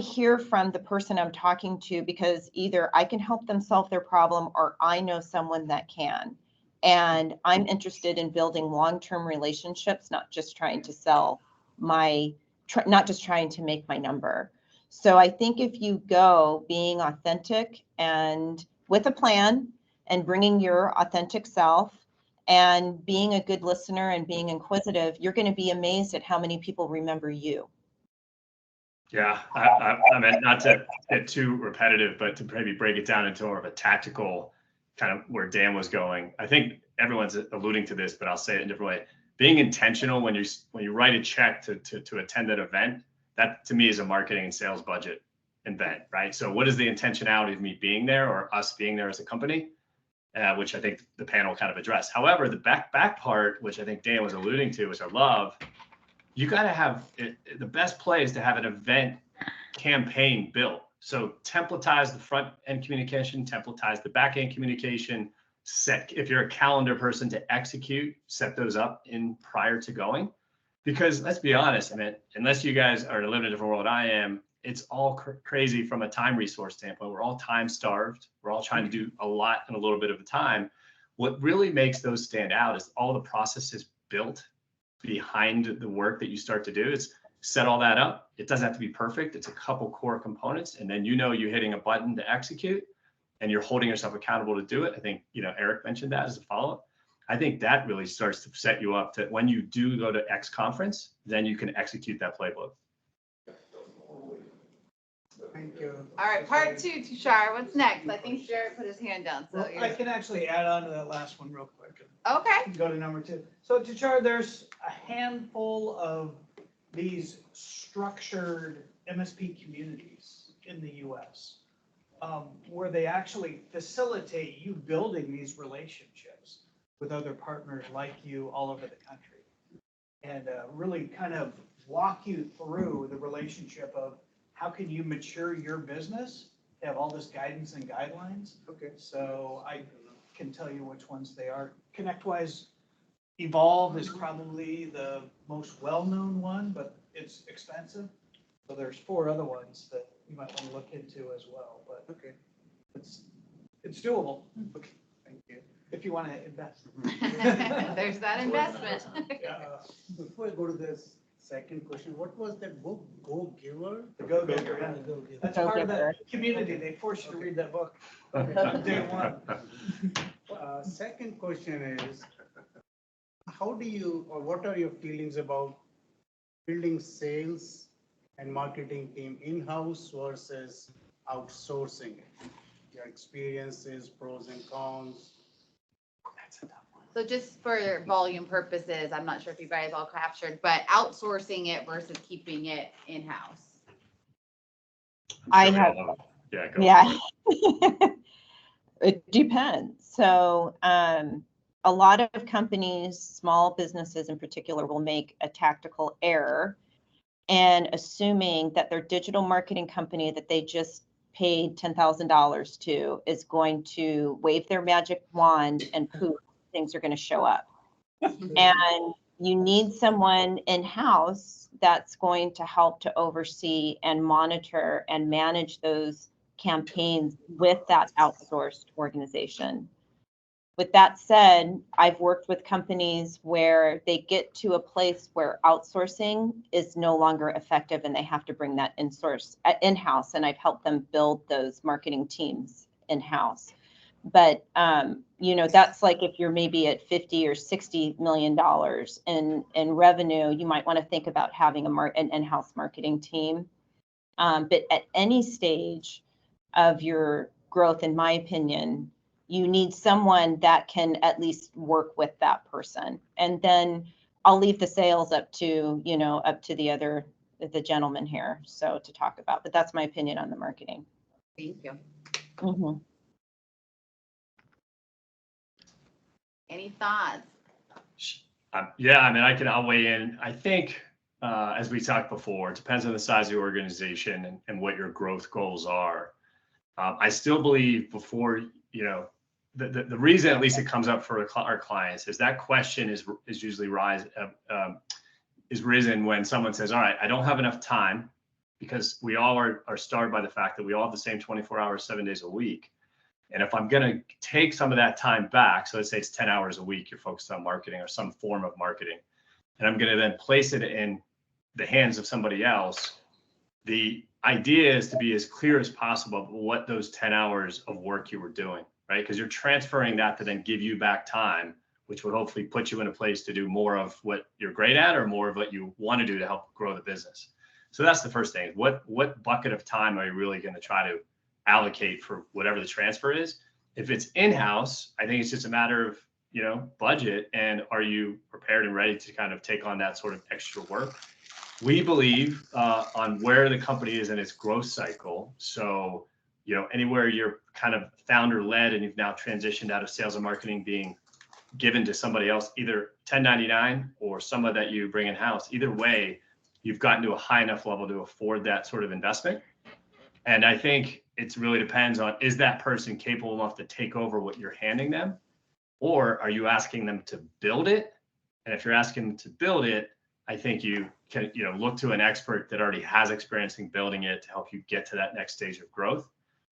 hear from the person I'm talking to, because either I can help them solve their problem or I know someone that can. And I'm interested in building long-term relationships, not just trying to sell my not just trying to make my number. So I think if you go being authentic and with a plan and bringing your authentic self and being a good listener and being inquisitive, you're going to be amazed at how many people remember you.
Yeah, I meant not to get too repetitive, but to maybe break it down into more of a tactical kind of where Dan was going. I think everyone's alluding to this, but I'll say it in a different way. Being intentional when you write a check to attend that event, that to me is a marketing and sales budget event, right? So what is the intentionality of me being there or us being there as a company, which I think the panel kind of addressed. However, the back part, which I think Dan was alluding to, which I love, you got to have the best play is to have an event campaign built. So templatize the front end communication, templatize the back end communication, set, if you're a calendar person, to execute, set those up in prior to going. Because let's be honest, I mean, unless you guys are living in a different world I am, it's all crazy from a time resource standpoint. We're all time starved. We're all trying to do a lot in a little bit of a time. What really makes those stand out is all the processes built behind the work that you start to do. Is set all that up. It doesn't have to be perfect. It's a couple core components. And then you're hitting a button to execute and you're holding yourself accountable to do it. I think, Eric mentioned that as a follow-up. I think that really starts to set you up to when you do go to X conference, then you can execute that playbook.
Thank you.
All right, part two, Tushar, what's next? I think Jared put his hand down, so.
Well, I can actually add on to that last one real quick.
Okay,
Go to number 2. So Tushar, there's a handful of these structured MSP communities in the US where they actually facilitate you building these relationships with other partners like you all over the country and really kind of walk you through the relationship of how can you mature your business to have all this guidance and guidelines.
Okay.
So I can tell you which ones they are. ConnectWise Evolve is probably the most well-known one, but it's expensive. So there's 4 other ones that you might want to look into as well, but
Okay.
it's doable.
Okay. Thank you.
If you want to invest.
there's that investment.
Before I go to this second question, what was that book, Go Giver?
The Go-Giver.
Yeah, Go Giver.
That's part of the community. They force you to read that book. Day one.
Second question is, how do you, or what are your feelings about building sales and marketing team in-house versus outsourcing it? Your experiences, pros and cons.
That's a tough one.
So just for volume purposes, I'm not sure if you guys all captured, but outsourcing it versus keeping it in-house.
I have,
Yeah. Go
yeah.
for it.
It depends. So a lot of companies, small businesses in particular, will make a tactical error and assuming that their digital marketing company that they just paid $10,000 to is going to wave their magic wand and poof, things are going to show up. And you need someone in-house that's going to help to oversee and monitor and manage those campaigns with that outsourced organization. With that said, I've worked with companies where they get to a place where outsourcing is no longer effective and they have to bring that in-house, and I've helped them build those marketing teams in-house. But that's like if you're maybe at $50 or $60 million in revenue, you might want to think about having an in-house marketing team. But at any stage of your growth, in my opinion, you need someone that can at least work with that person. And then I'll leave the sales up to the gentleman here, so to talk about, but that's my opinion on the marketing.
Thank you.
Mm-hmm.
Any thoughts?
Yeah, I mean, I'll weigh in. I think, as we talked before, it depends on the size of the organization and what your growth goals are. I still believe before, the reason at least it comes up for our clients is that question is usually risen when someone says, all right, I don't have enough time, because we all are starved by the fact that we all have the same 24 hours, 7 days a week. And if I'm going to take some of that time back, so let's say it's 10 hours a week, you're focused on marketing or some form of marketing, and I'm going to then place it in the hands of somebody else, the idea is to be as clear as possible about what those 10 hours of work you were doing, right? Because you're transferring that to then give you back time, which would hopefully put you in a place to do more of what you're great at or more of what you want to do to help grow the business. So that's the first thing. What bucket of time are you really going to try to allocate for whatever the transfer is? If it's in-house, I think it's just a matter of, budget, and are you prepared and ready to kind of take on that sort of extra work? We believe on where the company is in its growth cycle. So, anywhere you're kind of founder led and you've now transitioned out of sales and marketing being given to somebody else, either 1099 or someone that you bring in house, either way, you've gotten to a high enough level to afford that sort of investment. And I think it really depends on, is that person capable enough to take over what you're handing them? Or are you asking them to build it? And if you're asking them to build it, I think you can, look to an expert that already has experience in building it to help you get to that next stage of growth.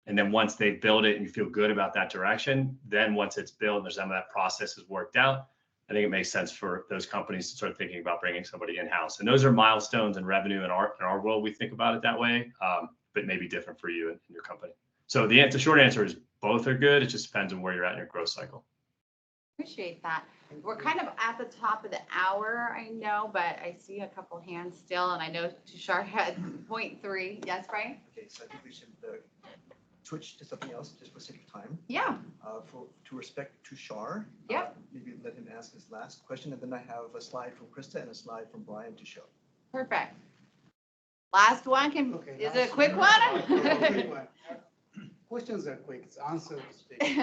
And then once they build it and you feel good about that direction, then once it's built and there's some of that process is worked out, I think it makes sense for those companies to start thinking about bringing somebody in-house. And those are milestones in revenue in our world. We think about it that way, but maybe different for you and your company. So the short answer is both are good. It just depends on where you're at in your growth cycle.
Appreciate that. We're kind of at the top of the hour, I know, but I see a couple hands still, and I know Tushar had 0.3. Yes, Brian?
Okay, so I think we should switch to something else just for sake of time.
Yeah.
To respect Tushar.
Yep.
Maybe let him ask his last question, and then I have a slide from Krista and a slide from Brian to show.
Perfect. Last one. Is it a quick one?
Quick one. Questions are quick, answers take.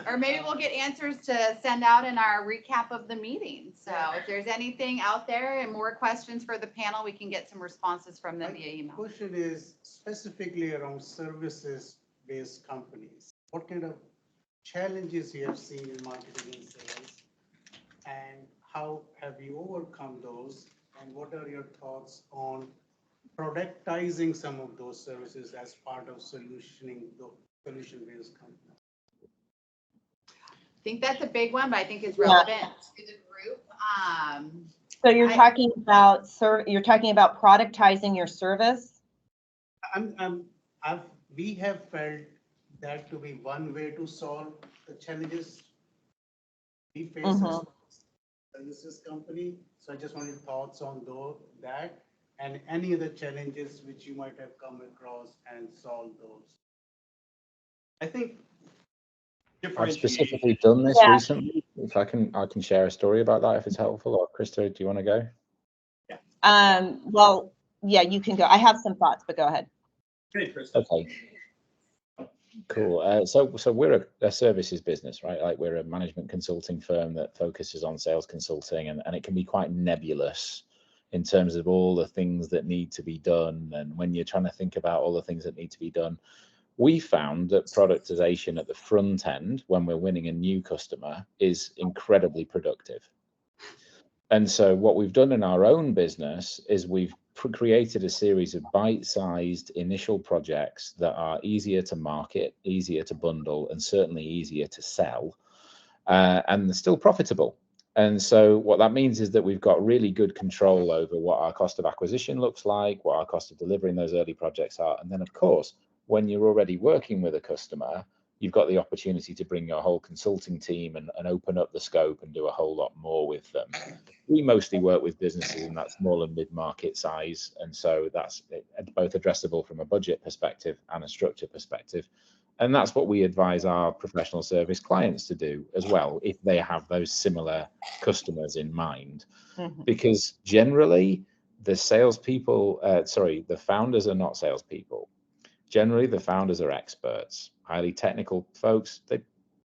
Or maybe we'll get answers to send out in our recap of the meeting. So if there's anything out there and more questions for the panel, we can get some responses from them via email.
Question is specifically around services-based companies. What kind of challenges you have seen in marketing and sales, and how have you overcome those? And what are your thoughts on productizing some of those services as part of solutioning the solution-based company?
I think that's a big one, but I think it's relevant to the group.
So you're talking about productizing your service?
We have felt that to be one way to solve the challenges we face as a services company. So I just wanted thoughts on that and any other challenges which you might have come across and solved those.
I think
I've specifically done this recently. If I can share a story about that if it's helpful. Or Krista, do you want to go?
Yeah.
Well, yeah, you can go. I have some thoughts, but go ahead.
Hey, Krista.
Okay. Cool. So we're a services business, right? Like we're a management consulting firm that focuses on sales consulting, and it can be quite nebulous in terms of all the things that need to be done. And when you're trying to think about all the things that need to be done, we found that productization at the front end, when we're winning a new customer, is incredibly productive. And so what we've done in our own business is we've created a series of bite-sized initial projects that are easier to market, easier to bundle, and certainly easier to sell, and they're still profitable. And so what that means is that we've got really good control over what our cost of acquisition looks like, what our cost of delivering those early projects are. And then, of course, when you're already working with a customer, you've got the opportunity to bring your whole consulting team and open up the scope and do a whole lot more with them. We mostly work with businesses in that small and mid-market size. And so that's both addressable from a budget perspective and a structure perspective. And that's what we advise our professional service clients to do as well, if they have those similar customers in mind. Because generally, the founders are not salespeople. Generally, the founders are experts, highly technical folks. They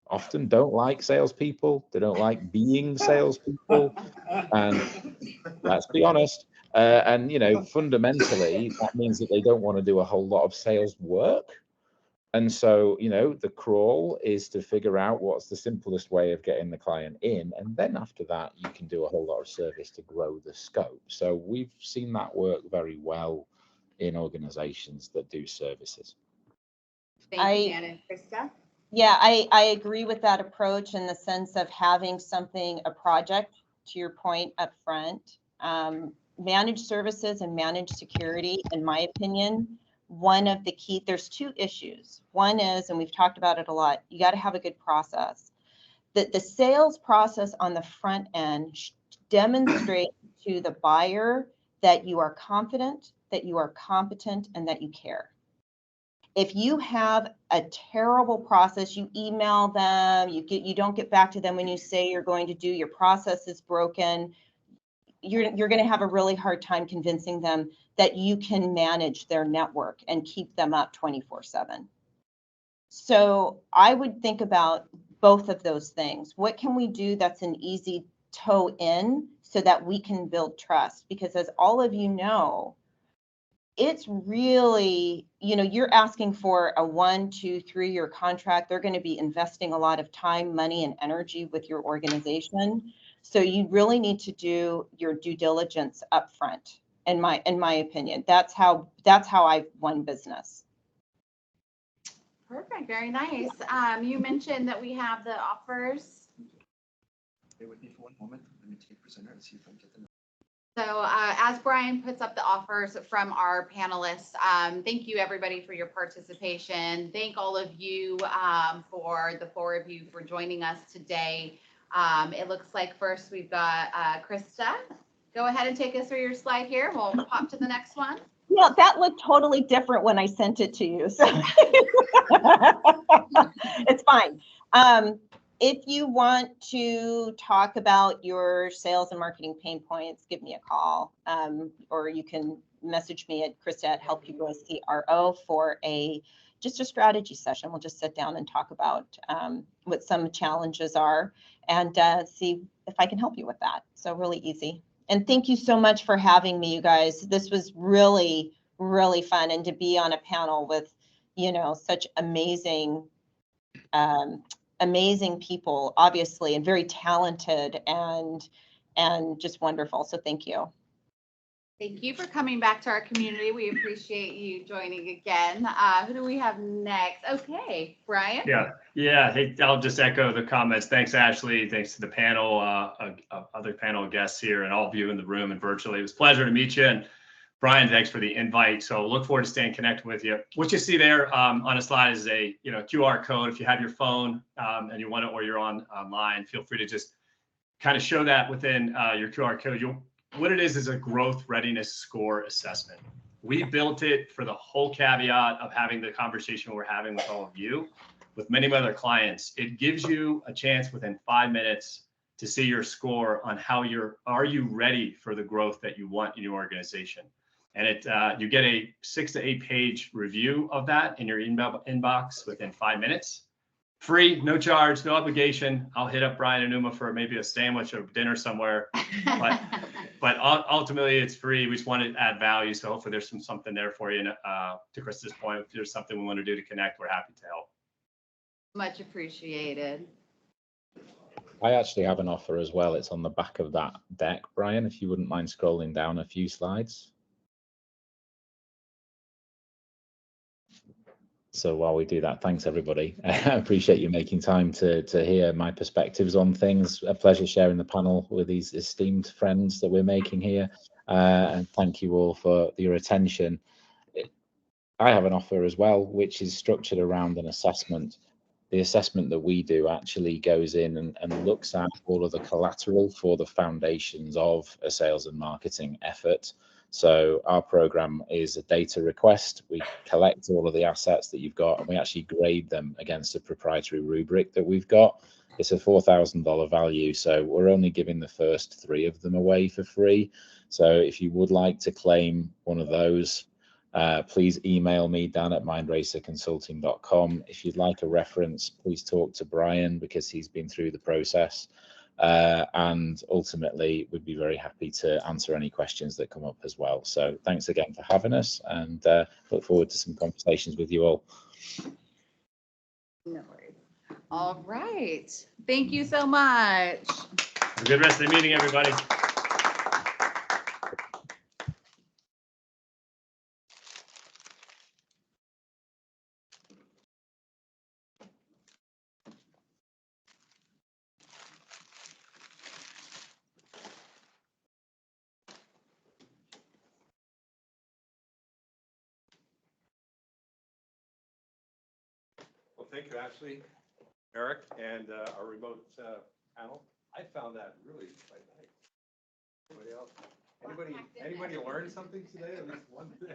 often don't like salespeople. They don't like being salespeople. And let's be honest. And, fundamentally, that means that they don't want to do a whole lot of sales work. And so, the crawl is to figure out what's the simplest way of getting the client in. And then after that, you can do a whole lot of service to grow the scope. So we've seen that work very well in organizations that do services.
Thank you, Dan and Krista.
Yeah, I agree with that approach in the sense of having a project, to your point, up front. managed services and managed security, in my opinion, one of the key, there's two issues. One is, and we've talked about it a lot, you got to have a good process. The sales process on the front end demonstrates to the buyer that you are confident, that you are competent, and that you care. If you have a terrible process, you email them, you don't get back to them when you say you're going to do, your process is broken, you're going to have a really hard time convincing them that you can manage their network and keep them up 24/7. So I would think about both of those things. What can we do that's an easy toe in so that we can build trust? Because as all of you know, it's really, you're asking for a 1, 2, 3-year contract. They're going to be investing a lot of time, money, and energy with your organization. So you really need to do your due diligence up front, in my opinion. That's how I've won business.
Perfect, very nice. You mentioned that we have the offers.
Stay with me for one moment. Let me take presenter and see if I can get the.
So as Brian puts up the offers from our panelists, thank you everybody for your participation. Thank all of you for the 4 of you for joining us today. It looks like first we've got Krista. Go ahead and take us through your slide here. We'll pop to the next one.
Yeah, that looked totally different when I sent it to you. So it's fine. If you want to talk about your sales and marketing pain points, give me a call, or you can message me at Krista@helpyouggrowcro for just a strategy session. We'll just sit down and talk about what some challenges are and see if I can help you with that. So really easy. And thank you so much for having me, you guys. This was really, really fun, and to be on a panel with, such amazing people, obviously, and very talented and just wonderful. So thank you.
Thank you for coming back to our community. We appreciate you joining again. Who do we have next? Okay, Brian.
Yeah. Hey, I'll just echo the comments. Thanks, Ashlee. Thanks to the panel, other panel guests here, and all of you in the room and virtually. It was a pleasure to meet you. And Brian, thanks for the invite. So look forward to staying connected with you. What you see there on a slide is a QR code. If you have your phone and you want it, or you're online, feel free to just kind of show that within your QR code. What it is a growth readiness score assessment. We built it for the whole caveat of having the conversation we're having with all of you, with many other clients. It gives you a chance within 5 minutes to see your score on are you ready for the growth that you want in your organization? And you get a 6 to 8 page review of that in your inbox within 5 minutes. Free, no charge, no obligation. I'll hit up Brian and Uma for maybe a sandwich or dinner somewhere. But ultimately, it's free. We just want to add value. So hopefully there's something there for you. To Krista's point, if there's something we want to do to connect, we're happy to help.
Much appreciated.
I actually have an offer as well. It's on the back of that deck, Brian, if you wouldn't mind scrolling down a few slides. So while we do that, thanks everybody. I appreciate you making time to hear my perspectives on things. A pleasure sharing the panel with these esteemed friends that we're making here. And thank you all for your attention. I have an offer as well, which is structured around an assessment. The assessment that we do actually goes in and looks at all of the collateral for the foundations of a sales and marketing effort. So our program is a data request. We collect all of the assets that you've got, and we actually grade them against a proprietary rubric that we've got. It's a $4,000 value, so we're only giving the first 3 of them away for free. So if you would like to claim one of those, please email me dan@mindracerconsulting.com. If you'd like a reference, please talk to Brian because he's been through the process. And ultimately, we'd be very happy to answer any questions that come up as well. So thanks again for having us, and look forward to some conversations with you all.
No worries. All right. Thank you so much.
Have a good rest of the meeting, everybody.
thank you, Ashlee, Eric, and our remote panel. I found that really quite nice. Anybody else? Anybody learn something today? At least one thing.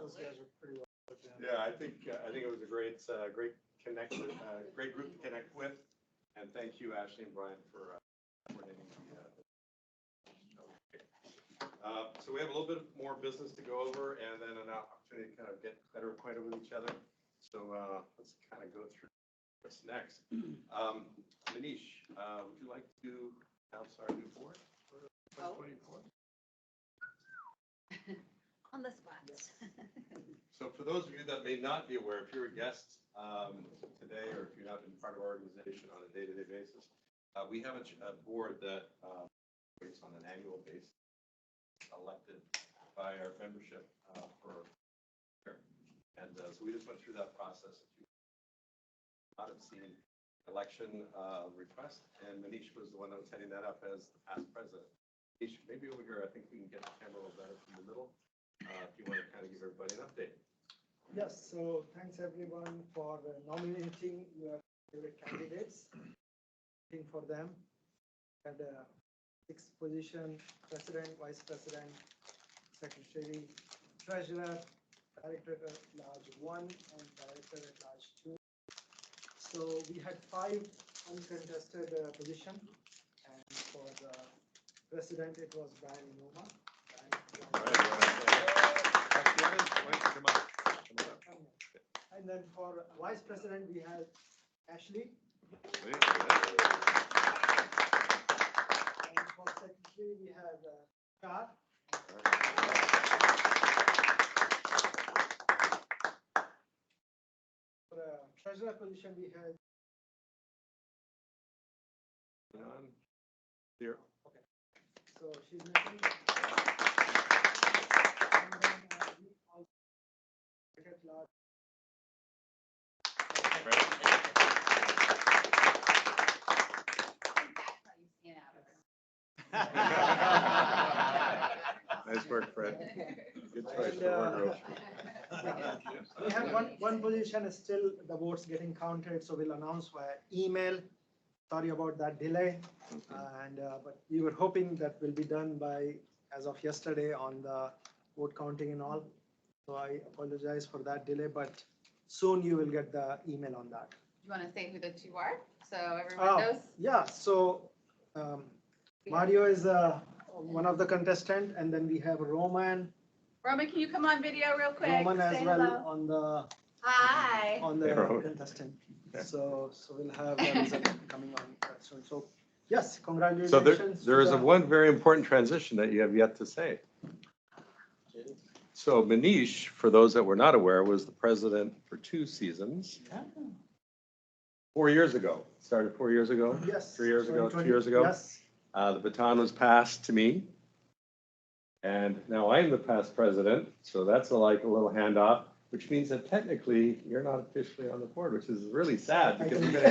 Those guys are pretty well put down.
Yeah, I think it was a great connection, great group to connect with, and thank you, Ashlee and Brian, for coordinating the. So we have a little bit more business to go over, and then an opportunity to kind of get better acquainted with each other. So let's kind of go through what's next. Manish, would you like to announce our new board for 2024?
On the spot.
So for those of you that may not be aware, if you're a guest today, or if you've not been part of our organization on a day-to-day basis, we have a board that works on an annual basis, elected by our membership for year. And so we just went through that process. If you might have seen election request, and Manish was the one that was heading that up as the past president. Manish, maybe over here, I think we can get the camera a little better from the middle. If you want to kind of give everybody an update.
Yes, so thanks everyone for nominating your favorite candidates. Waiting for them. And sixth position, president, vice president, secretary, treasurer, director at large 1, and director at large 2. So we had 5 uncontested position, and for the president it was Brian Noma. And then for vice president we had Ashlee. And for secretary we had Scott. For treasurer position we had
Here.
Okay. So she's missing. And then we also get large.
Nice work, Fred. Good choice
And,
for wardrobe.
we have one position is still the votes getting counted, so we'll announce via email. Sorry about that delay, and but we were hoping that will be done by as of yesterday on the vote counting and all. So I apologize for that delay, but soon you will get the email on that.
You want to say who the 2 are so everyone knows?
Yeah, so Mario is one of the contestant, and then we have Roman.
Roman, can you come on video real quick?
Roman as
Say
well
hello.
on the
Hi.
Hey, Roman.
contestant. So we'll have the result coming on that soon. So yes, congratulations.
So there
to
is
the-
one very important transition that you have yet to say. So Manish, for those that were not aware, was the president for 2 seasons. 4 years ago. Started 4 years ago?
Yes.
3 years ago, 2
2020.
years ago?
Yes.
The baton was passed to me. And now I'm the past president, so that's like a little handoff, which means that technically you're not officially on the board, which is really sad because we're gonna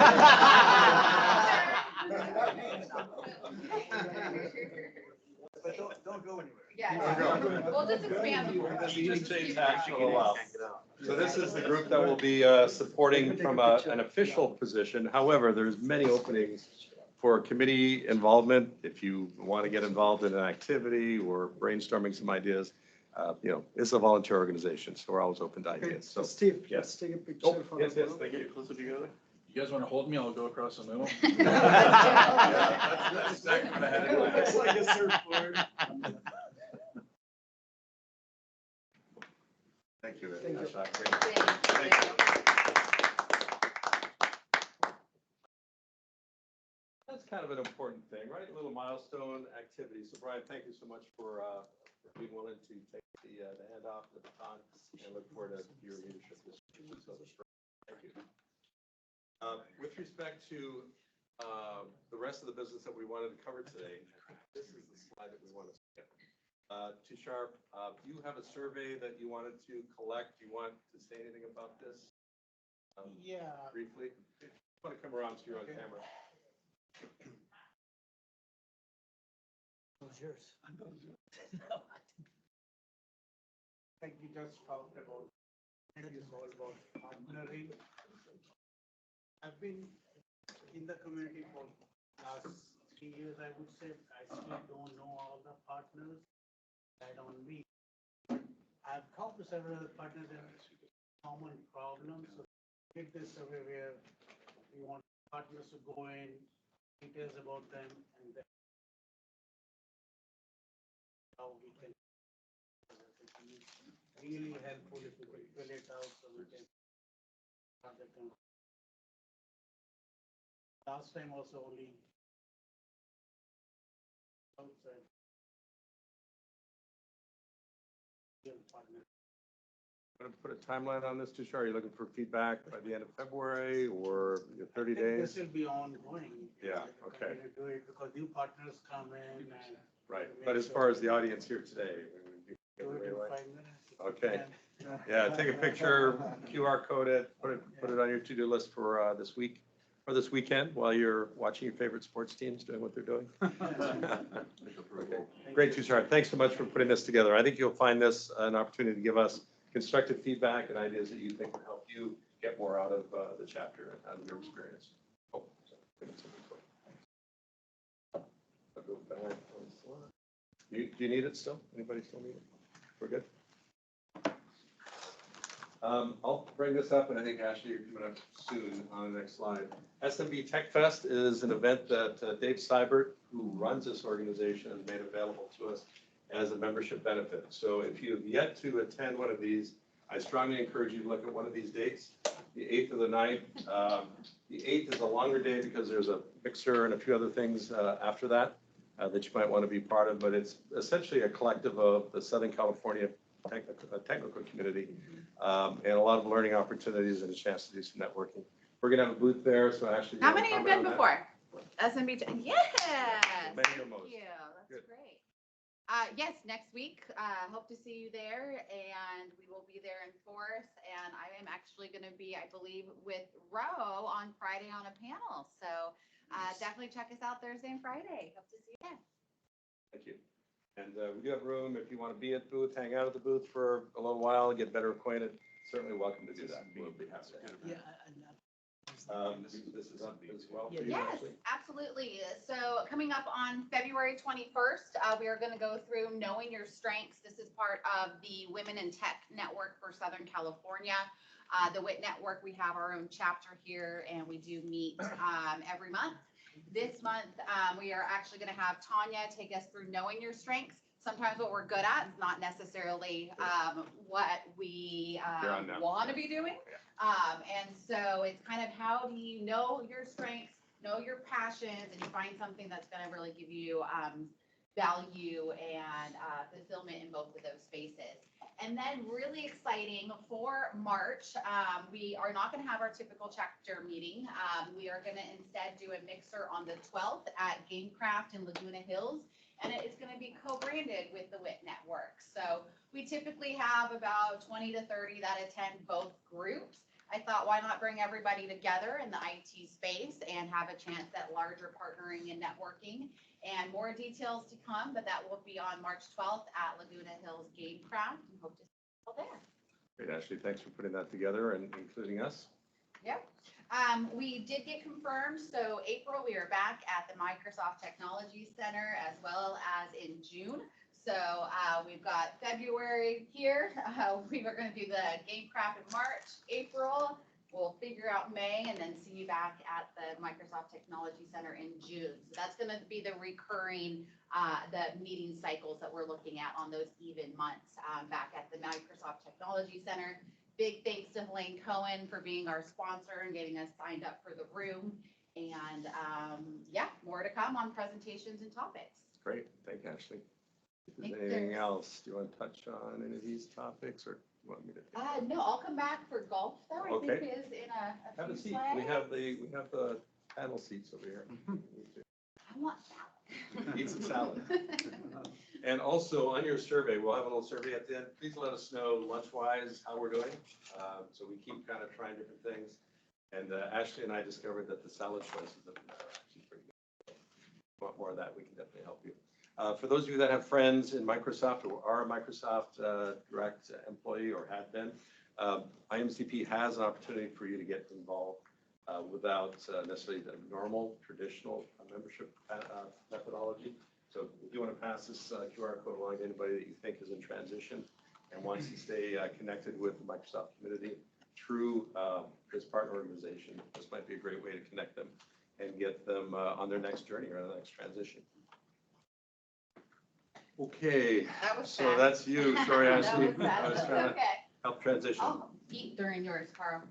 But don't go anywhere.
Yeah, we'll just expand the board.
Just change hats for a little while. So this is the group that will be supporting from an official position. However, there's many openings for committee involvement. If you want to get involved in an activity or brainstorming some ideas, it's a volunteer organization, so we're always open to
Okay,
ideas.
so
So,
Steve,
yes.
let's take a picture
oh,
for
yes,
the
yes,
group.
thank you.
Closer together. You guys want to hold me? I'll go across the middle.
That's
exactly what I had.
It looks like a surfboard.
Thank you.
Thank you.
Ashlee. Great.
Thank you.
That's kind of an important thing, right? A little milestone activity. So Brian, thank you so much for being willing to take the handoff, the baton, and look forward to your leadership this year. So, thank you. With respect to the rest of the business that we wanted to cover today, this is the slide that we want to skip. Too sharp. You have a survey that you wanted to collect. Do you want to say anything about this?
Yeah.
Briefly. If you want to come around so you're on camera.
Those yours. Like we just talked about, it is all about partnering I've been in the community for last 3 years, I would say. I still don't know all the partners. I don't meet. I've talked to several other partners and common problems. So did this survey where we want partners to go in, details about them, and then how we can. Really helpful if we could fill it out so we can start the conversation. Last time also only outside.
Want to put a timeline on this, Tushar? Are you looking for feedback by the end of February or 30
I think
days?
this will be ongoing.
Yeah, okay.
Continue to do it because new partners come in and.
Right, but as far as the audience here today, we
Do
can
it
give it
in
away.
5 minutes.
Okay. Yeah, take a picture, QR code it, put it on your to-do list for this week or this weekend while you're watching your favorite sports teams doing what they're doing. Okay. Great, Tushar. Thanks so much for putting this together. I think you'll find this an opportunity to give us constructive feedback and ideas that you think will help you get more out of the chapter and out of your experience. Oh, sorry. I'll go back on the slide. Do you need it still? Anybody still need it? We're good? I'll bring this up, and I think Ashlee, you're coming up soon on the next slide. SMB Tech Fest is an event that Dave Seibert, who runs this organization, has made available to us as a membership benefit. So if you have yet to attend one of these, I strongly encourage you to look at one of these dates, the 8th or the 9th. The 8th is a longer day because there's a mixer and a few other things after that that you might want to be part of, but it's essentially a collective of the Southern California technical community and a lot of learning opportunities and a chance to do some networking. We're going to have a booth there, so actually.
How many have been before? SMB, yes.
Many or most.
Thank you, that's
Good.
great. Yes, next week, hope to see you there, and we will be there in force. And I am actually going to be, I believe, with Ro on Friday on a panel. So definitely check us out Thursday and Friday. Hope to see you then.
Thank you. And we do have room if you want to be at the booth, hang out at the booth for a little while, get better acquainted. Certainly welcome to do that. We'll be happy to have you. This is up as well. for you,
Yes,
Ashlee?
absolutely. So coming up on February 21st, we are going to go through Knowing Your Strengths. This is part of the Women in Tech Network for Southern California. The WIT Network, we have our own chapter here, and we do meet every month. This month, we are actually going to have Tanya take us through Knowing Your Strengths. Sometimes what we're good at is not necessarily what we want to be doing. And so it's kind of how do you know your strengths, know your passions, and you find something that's going to really give you value and fulfillment in both of those spaces. And then really exciting for March, we are not going to have our typical chapter meeting. We are going to instead do a mixer on the 12th at Gamecraft in Laguna Hills. And it is going to be co-branded with the WIT Network. So we typically have about 20 to 30 that attend both groups. I thought, why not bring everybody together in the IT space and have a chance at larger partnering and networking, and more details to come, but that will be on March 12th at Laguna Hills Gamecraft, and hope to see you all there.
Great, Ashlee. Thanks for putting that together and including us.
Yep. We did get confirmed. So April, we are back at the Microsoft Technology Center as well as in June. So we've got February here. We are going to do the Gamecraft in March, April. We'll figure out May and then see you back at the Microsoft Technology Center in June. So that's going to be the recurring, the meeting cycles that we're looking at on those even months back at the Microsoft Technology Center. Big thanks to Helene Cohen for being our sponsor and getting us signed up for the room. And yeah, more to come on presentations and topics.
Great. Thank you, Ashlee. If there's anything else, do you want to touch on any of these topics, or do you want me to take
No, I'll come back for golf though.
Okay.
I think is in a
Have a
few
seat.
slides.
We have the panel seats over here.
I want salad.
Eat some salad. And also on your survey, we'll have a little survey at the end. Please let us know lunch-wise how we're doing. So we keep kind of trying different things. And Ashlee and I discovered that the salad choices that we have are actually pretty good. If you want more of that, we can definitely help you. For those of you that have friends in Microsoft or are a Microsoft direct employee or had been, IAMCP has an opportunity for you to get involved without necessarily the normal, traditional membership methodology. So if you want to pass this QR code along to anybody that you think is in transition and wants to stay connected with the Microsoft community through this partner organization, this might be a great way to connect them and get them on their next journey or their next transition. Okay,
That was
so
fast.
that's you. Sorry,
That
Ashlee.
was fast.
I was
That's
trying to
okay.
help transition.
I'll eat during yours, Carl.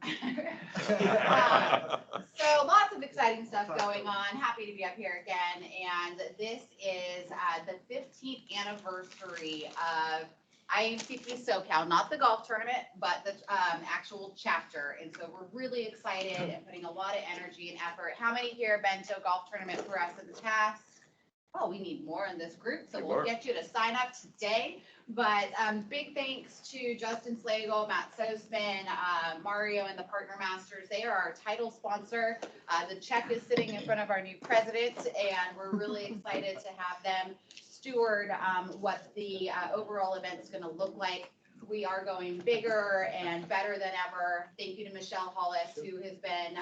So lots of exciting stuff going on. Happy to be up here again. And this is the 15th anniversary of IAMCP SoCal, not the golf tournament, but the actual chapter. And so we're really excited and putting a lot of energy and effort. How many here have been to a golf tournament for us in the past? Oh, we need more in this group, so we'll get you to sign up today. But big thanks to Justin Slagle, Matt Sosman, Mario, and the Partner Masters. They are our title sponsor. The check is sitting in front of our new president, and we're really excited to have them steward what the overall event is going to look like. We are going bigger and better than ever. Thank you to Michelle Hollis, who has been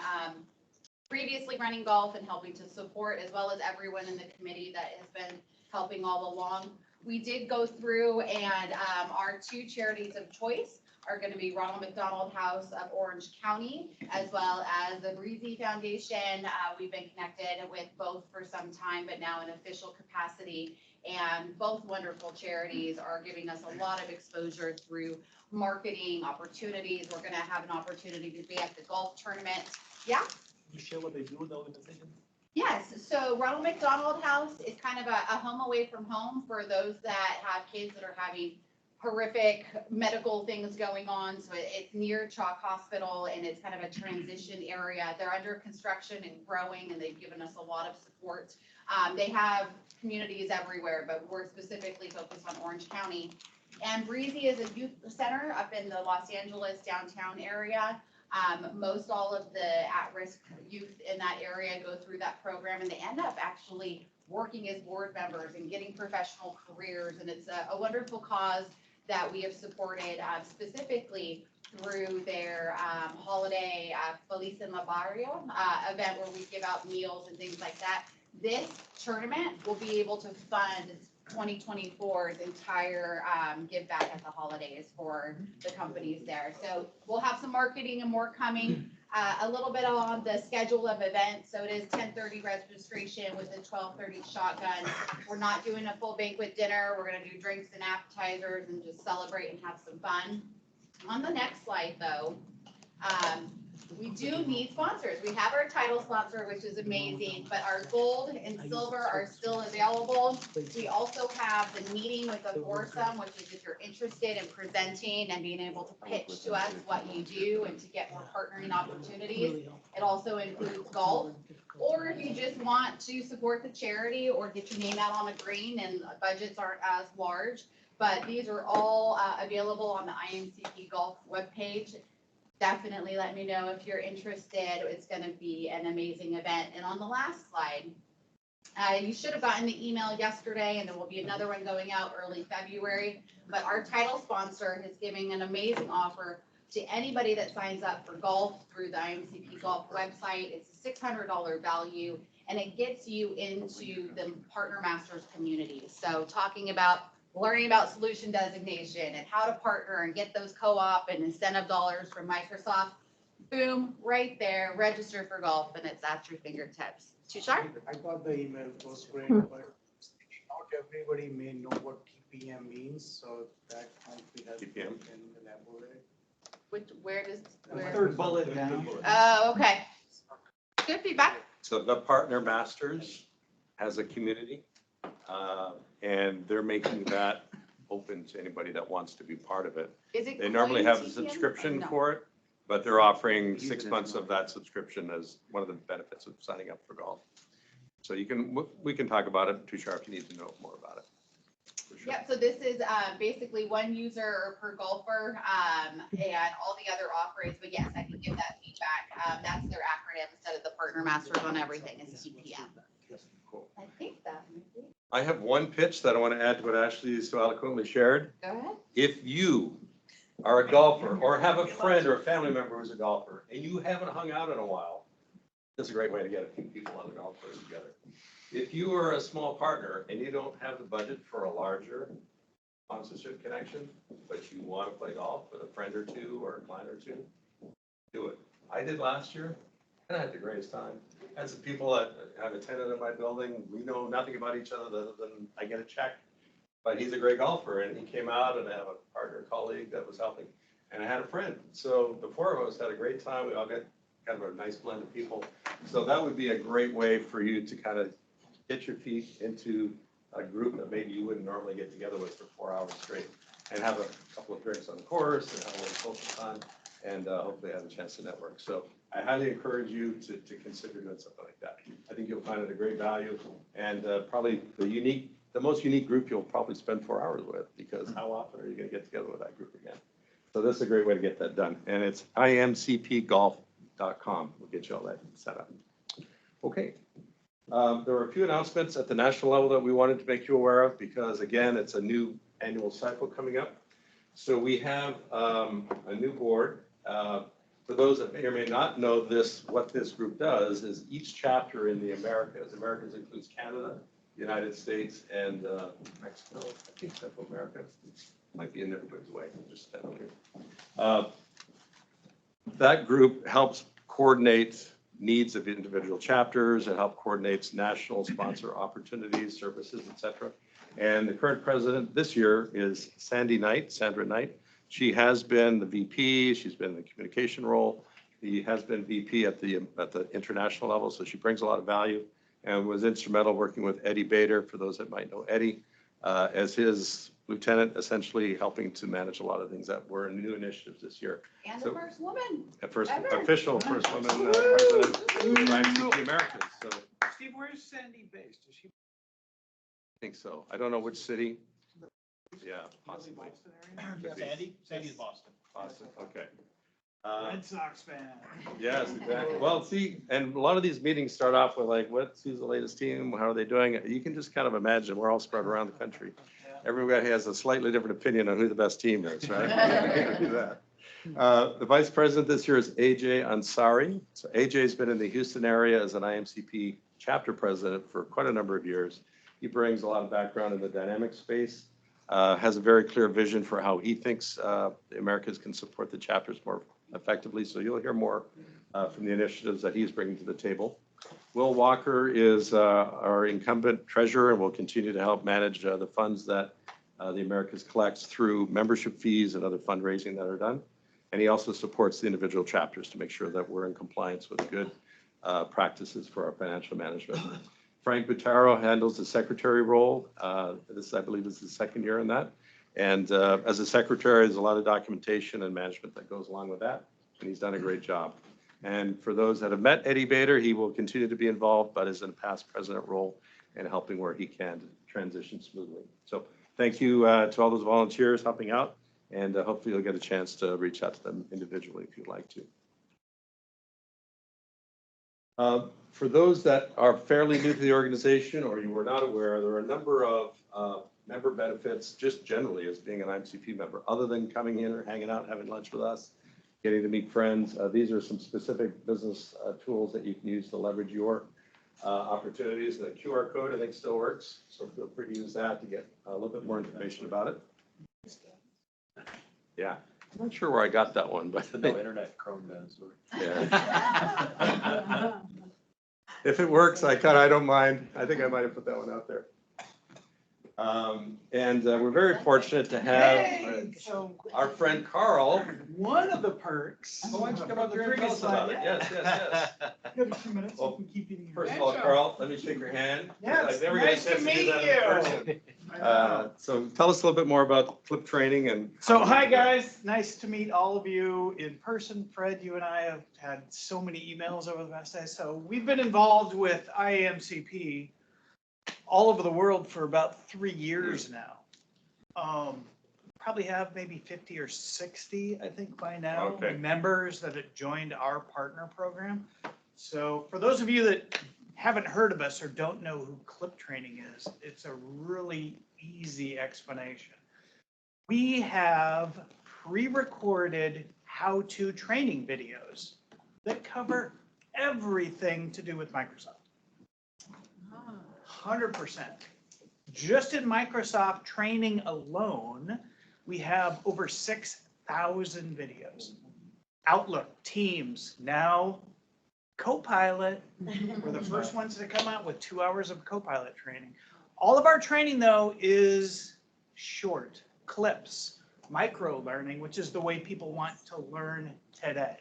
previously running golf and helping to support, as well as everyone in the committee that has been helping all along. We did go through, and our two charities of choice are going to be Ronald McDonald House of Orange County, as well as the Breezy Foundation. We've been connected with both for some time, but now in official capacity. And both wonderful charities are giving us a lot of exposure through marketing opportunities. We're going to have an opportunity to be at the golf tournament. Yeah.
You share what they do with the organization?
Yes, so Ronald McDonald House is kind of a home away from home for those that have kids that are having horrific medical things going on. So it's near Chalk Hospital, and it's kind of a transition area. They're under construction and growing, and they've given us a lot of support. They have communities everywhere, but we're specifically focused on Orange County. And Breezy is a youth center up in the Los Angeles downtown area. Most all of the at-risk youth in that area go through that program, and they end up actually working as board members and getting professional careers. And it's a wonderful cause that we have supported specifically through their holiday Feliz en la Barrio event, where we give out meals and things like that. This tournament will be able to fund 2024's entire give back at the holidays for the companies there. So we'll have some marketing and more coming. A little bit on the schedule of events. So it is 10:30 registration with a 12:30 shotgun. We're not doing a full banquet dinner. We're going to do drinks and appetizers and just celebrate and have some fun. On the next slide, though, we do need sponsors. We have our title sponsor, which is amazing, but our gold and silver are still available. We also have the meeting with the foursome, which is if you're interested in presenting and being able to pitch to us what you do and to get more partnering opportunities. It also includes golf. Or if you just want to support the charity or get your name out on a green, and budgets aren't as large, but these are all available on the IAMCP Golf webpage. Definitely let me know if you're interested. It's going to be an amazing event. And on the last slide, you should have gotten the email yesterday, and there will be another one going out early February. But our title sponsor is giving an amazing offer to anybody that signs up for golf through the IAMCP Golf website. It's a $600 value, and it gets you into the Partner Masters community. So talking about learning about solution designation and how to partner and get those co-op and incentive dollars from Microsoft. Boom, right there, register for golf, and it's at your fingertips. Tushar?
I got the email, it was great, but not everybody may know what TPM means, so that might be helpful.
TPM.
Can elaborate?
Where does,
Third bullet down.
oh, okay. Good feedback.
So the Partner Masters has a community, and they're making that open to anybody that wants to be part of it.
Is it
They normally have a
TPM?
subscription
No.
for it, but they're offering 6 months of that subscription as one of the benefits of signing up for golf. So you can, we can talk about it, Tushar, if you need to know more about it. For sure.
Yep, so this is basically one user per golfer and all the other offerings, but yes, I can give that feedback. That's their acronym instead of the Partner Masters on everything is TPM.
Cool.
I think that maybe.
I have one pitch that I want to add to what Ashlee so eloquently shared.
Go ahead.
If you are a golfer or have a friend or a family member who's a golfer and you haven't hung out in a while, It's a great way to get a few people on the golf course together. If you are a small partner and you don't have the budget for a larger sponsorship connection, but you want to play golf with a friend or two or a client or two, do it. I did last year, and I had the greatest time. I had some people that have a tenant in my building. We know nothing about each other other than I get a check, but he's a great golfer, and he came out, and I have a partner colleague that was helping, and I had a friend. So the four of us had a great time. We all got kind of a nice blend of people. So that would be a great way for you to kind of get your feet into a group that maybe you wouldn't normally get together with for 4 hours straight, and have a couple of drinks on the course and have a little social time, and hopefully have a chance to network. So I highly encourage you to consider doing something like that. I think you'll find it a great value, and probably the most unique group you'll probably spend 4 hours with, because how often are you going to get together with that group again? So this is a great way to get that done, and it's IAMCPGolf.com. We'll get you all that set up. Okay. There were a few announcements at the national level that we wanted to make you aware of, because again, it's a new annual cycle coming up. So we have a new board. For those that may or may not know this, what this group does is each chapter in the Americas includes Canada, the United States, and Mexico, I think Central America. Might be in everybody's way, just stand over here. That group helps coordinate needs of individual chapters and help coordinates national sponsor opportunities, services, etc. And the current president this year is Sandra Knight. She has been the VP. She's been in the communication role. She has been VP at the international level, so she brings a lot of value, and was instrumental working with Eddie Bader, for those that might know Eddie, as his lieutenant, essentially helping to manage a lot of things that were new initiatives this year.
And
So-
the first woman.
Official first woman president of IAMCP Americas. So I
Steve, where's Sandy based? Is she?
think so. I don't know which city. Yeah, possibly.
Boston area?
Sandy's Boston.
Boston, okay.
Red Sox fan.
Yes, exactly. Well, see, and a lot of these meetings start off with like, who's the latest team? How are they doing? You can just kind of imagine, we're all spread around the country. Everybody has a slightly different opinion on who the best team is, right? Do that. The vice president this year is AJ Ansari. So AJ's been in the Houston area as an IAMCP chapter president for quite a number of years. He brings a lot of background in the dynamic space, has a very clear vision for how he thinks the Americas can support the chapters more effectively. So you'll hear more from the initiatives that he's bringing to the table. Will Walker is our incumbent treasurer and will continue to help manage the funds that the Americas collects through membership fees and other fundraising that are done. And he also supports the individual chapters to make sure that we're in compliance with good practices for our financial management. Frank Butaro handles the secretary role. This, I believe, is the second year in that. And as a secretary, there's a lot of documentation and management that goes along with that. And he's done a great job. And for those that have met Eddie Bader, he will continue to be involved, but is in a past president role and helping where he can to transition smoothly. So thank you to all those volunteers helping out. And hopefully you'll get a chance to reach out to them individually if you'd like to. For those that are fairly new to the organization or you were not aware, there are a number of member benefits just generally as being an IAMCP member, other than coming in or hanging out, having lunch with us, getting to meet friends. These are some specific business tools that you can use to leverage your opportunities. The QR code, I think, still works, so feel free to use that to get a little bit more information about it. Yeah, I'm not sure where I got that one, but
No internet Chrome does.
yeah. If it works, I don't mind. I think I might have put that one out there. And we're very fortunate to have
So
our friend Carl.
one of the perks.
Why don't you come up here and tell us about it? Yes.
You have a few minutes,
Well,
you can keep eating your
First of all, Carl, let me shake your hand.
Yes,
I've never got a
nice to
chance do
meet
that in
you.
person. So tell us a little bit more about clip training and.
So hi, guys. Nice to meet all of you in person. Fred, you and I have had so many emails over the past day. So we've been involved with IAMCP all over the world for about 3 years now. Probably have maybe 50 or 60, I think, by now,
Okay.
members that have joined our partner program. So for those of you that haven't heard of us or don't know who clip training is, it's a really easy explanation. We have pre-recorded how-to training videos that cover everything to do with Microsoft. 100%. Just in Microsoft training alone, we have over 6,000 videos. Outlook, Teams, now Copilot. We're the first ones to come out with 2 hours of Copilot training. All of our training, though, is short clips, micro learning, which is the way people want to learn today.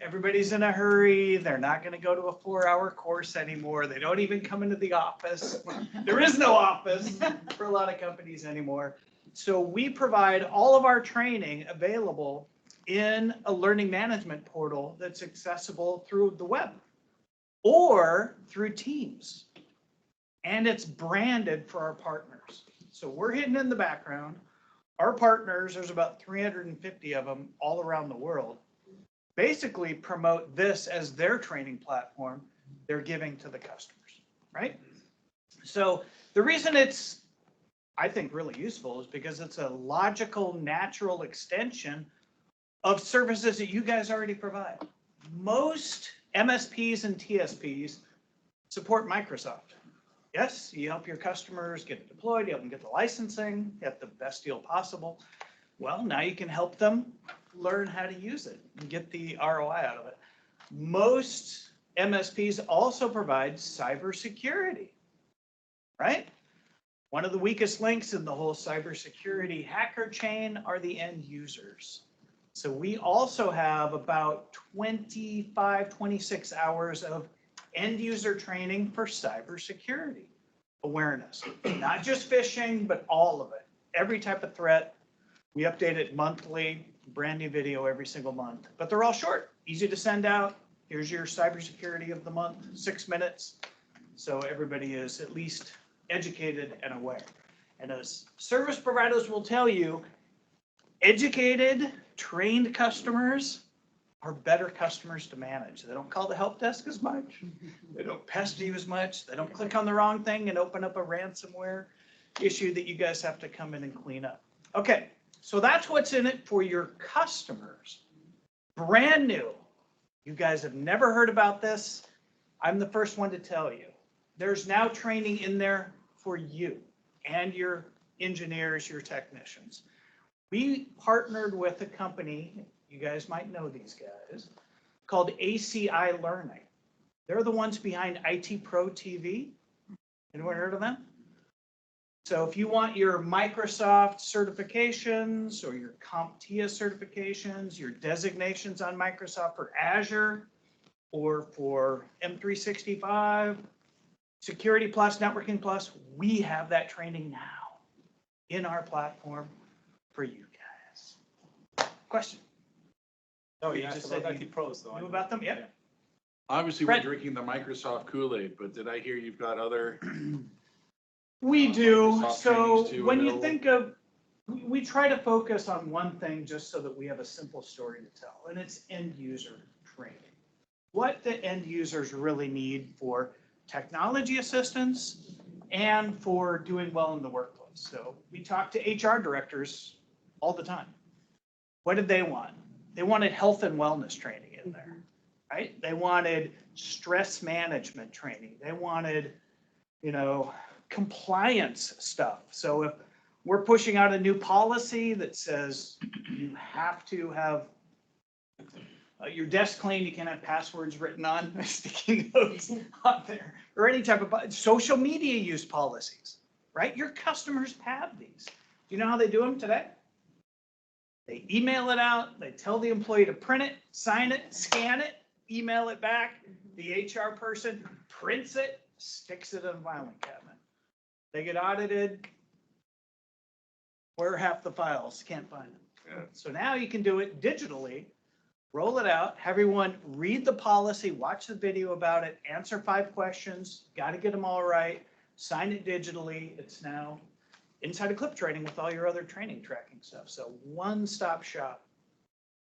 Everybody's in a hurry. They're not going to go to a 4-hour course anymore. They don't even come into the office. There is no office for a lot of companies anymore. So we provide all of our training available in a learning management portal that's accessible through the web or through Teams. And it's branded for our partners. So we're hidden in the background. Our partners, there's about 350 of them all around the world, basically promote this as their training platform they're giving to the customers, right? So the reason it's, I think, really useful is because it's a logical, natural extension of services that you guys already provide. Most MSPs and TSPs support Microsoft. Yes, you help your customers get it deployed, you help them get the licensing, get the best deal possible. Well, now you can help them learn how to use it and get the ROI out of it. Most MSPs also provide cybersecurity, right? One of the weakest links in the whole cybersecurity hacker chain are the end users. So we also have about 25, 26 hours of end user training for cybersecurity awareness. Not just phishing, but all of it. Every type of threat. We update it monthly, brand new video every single month. But they're all short, easy to send out. Here's your cybersecurity of the month, 6 minutes. So everybody is at least educated and aware. And as service providers will tell you, educated, trained customers are better customers to manage. They don't call the help desk as much. They don't pester you as much. They don't click on the wrong thing and open up a ransomware issue that you guys have to come in and clean up. Okay, so that's what's in it for your customers. Brand new. You guys have never heard about this. I'm the first one to tell you. There's now training in there for you and your engineers, your technicians. We partnered with a company, you guys might know these guys, called ACI Learning. They're the ones behind IT Pro TV. Anyone heard of them? So if you want your Microsoft certifications or your CompTIA certifications, your designations on Microsoft for Azure or for M365, Security Plus, Networking Plus, we have that training now in our platform for you guys. Question?
Oh,
You
you
just
asked
said
about
you
IT Pros, though.
Knew about them? Yep.
Obviously,
Fred.
we're drinking the Microsoft Kool-Aid, but did I hear you've got other?
We do.
Microsoft
So
trainings too
when you
available?
think of, we try to focus on one thing just so that we have a simple story to tell, and it's end user training. What the end users really need for technology assistance and for doing well in the workplace. So we talk to HR directors all the time. What did they want? They wanted health and wellness training in there, right? They wanted stress management training. They wanted, compliance stuff. So if we're pushing out a new policy that says you have to have your desk clean, you can't have passwords written on sticky notes on there, or any type of social media use policies, right? Your customers have these. Do you know how they do them today? They email it out, they tell the employee to print it, sign it, scan it, email it back. The HR person prints it, sticks it in a filing cabinet. They get audited. Where are half the files? Can't find them.
Yeah.
So now you can do it digitally, roll it out, have everyone read the policy, watch the video about it, answer 5 questions, got to get them all right, sign it digitally. It's now inside of clip training with all your other training tracking stuff. So one-stop shop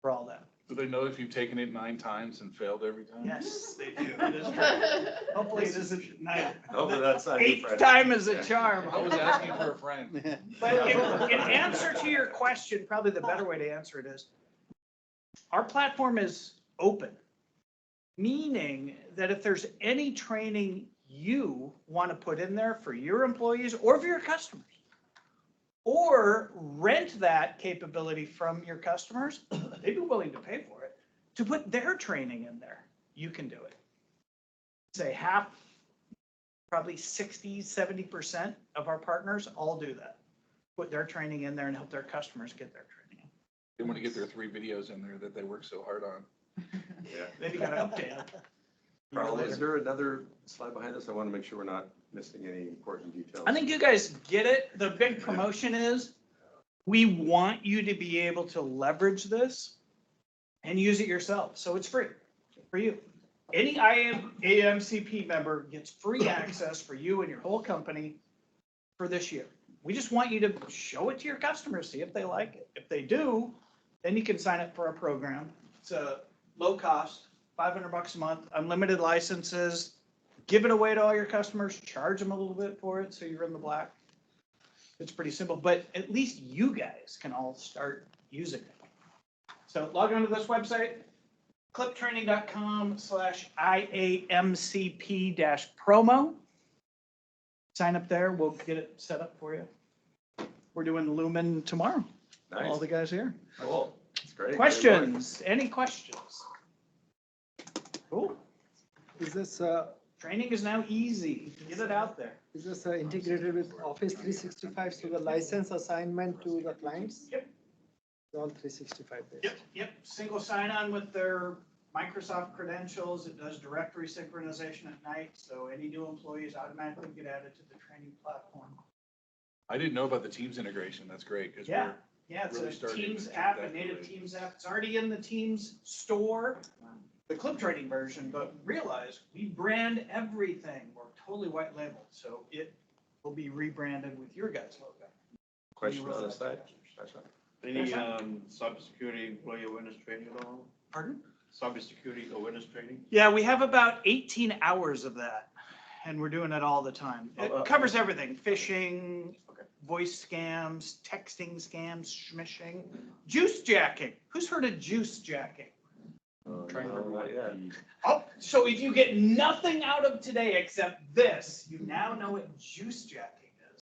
for all that.
Do they know if you've taken it 9 times and failed every time?
Yes, they do. It is true. Hopefully it isn't 9.
Hopefully that's not you,
8th
Fred.
time is a charm.
I was asking for a friend.
But in answer to your question, probably the better way to answer it is, our platform is open. Meaning that if there's any training you want to put in there for your employees or for your customers, or rent that capability from your customers, they'd be willing to pay for it, to put their training in there, you can do it. Say half, probably 60, 70% of our partners all do that. Put their training in there and help their customers get their training.
They want to get their 3 videos in there that they work so hard on.
Yeah.
Then you gotta update it.
Carl, is there another slide behind this? I want to make sure we're not missing any important details.
I think you guys get it. The big promotion is, we want you to be able to leverage this and use it yourself. So it's free for you. Any IAMCP member gets free access for you and your whole company for this year. We just want you to show it to your customers, see if they like it. If they do, then you can sign up for our program. It's a low cost, $500 a month, unlimited licenses. Give it away to all your customers, charge them a little bit for it so you're in the black. It's pretty simple, but at least you guys can all start using it. So log on to this website, cliptraining.com/IAMCP-promo. Sign up there, we'll get it set up for you. We're doing Lumen tomorrow.
Nice.
All the guys here.
Cool. That's great.
Questions? Any questions? Cool.
Is this,
Training is now easy. Get it out there.
is this integrated with Office 365, so the license assignment to the clients?
Yep.
It's all 365 based.
Yep. Single sign-on with their Microsoft credentials. It does directory synchronization at night, so any new employees automatically get added to the training platform.
I didn't know about the Teams integration. That's great, because
Yeah, it's
really
a
starting to
Teams
treat
app, a
that
native
way.
Teams app. It's already in the Teams store, the clip training version, but realize we brand everything. We're totally white labeled, so it will be rebranded with your guys' logo.
Question on the side?
Any cybersecurity employee awareness training at all?
Pardon?
Cybersecurity awareness training?
Yeah, we have about 18 hours of that, and we're doing it all the time. It covers everything, phishing, voice scams, texting scams, schmishing, juice jacking. Who's heard of juice jacking?
Trying to remember that, yeah.
Oh, so if you get nothing out of today except this, you now know what juice jacking is.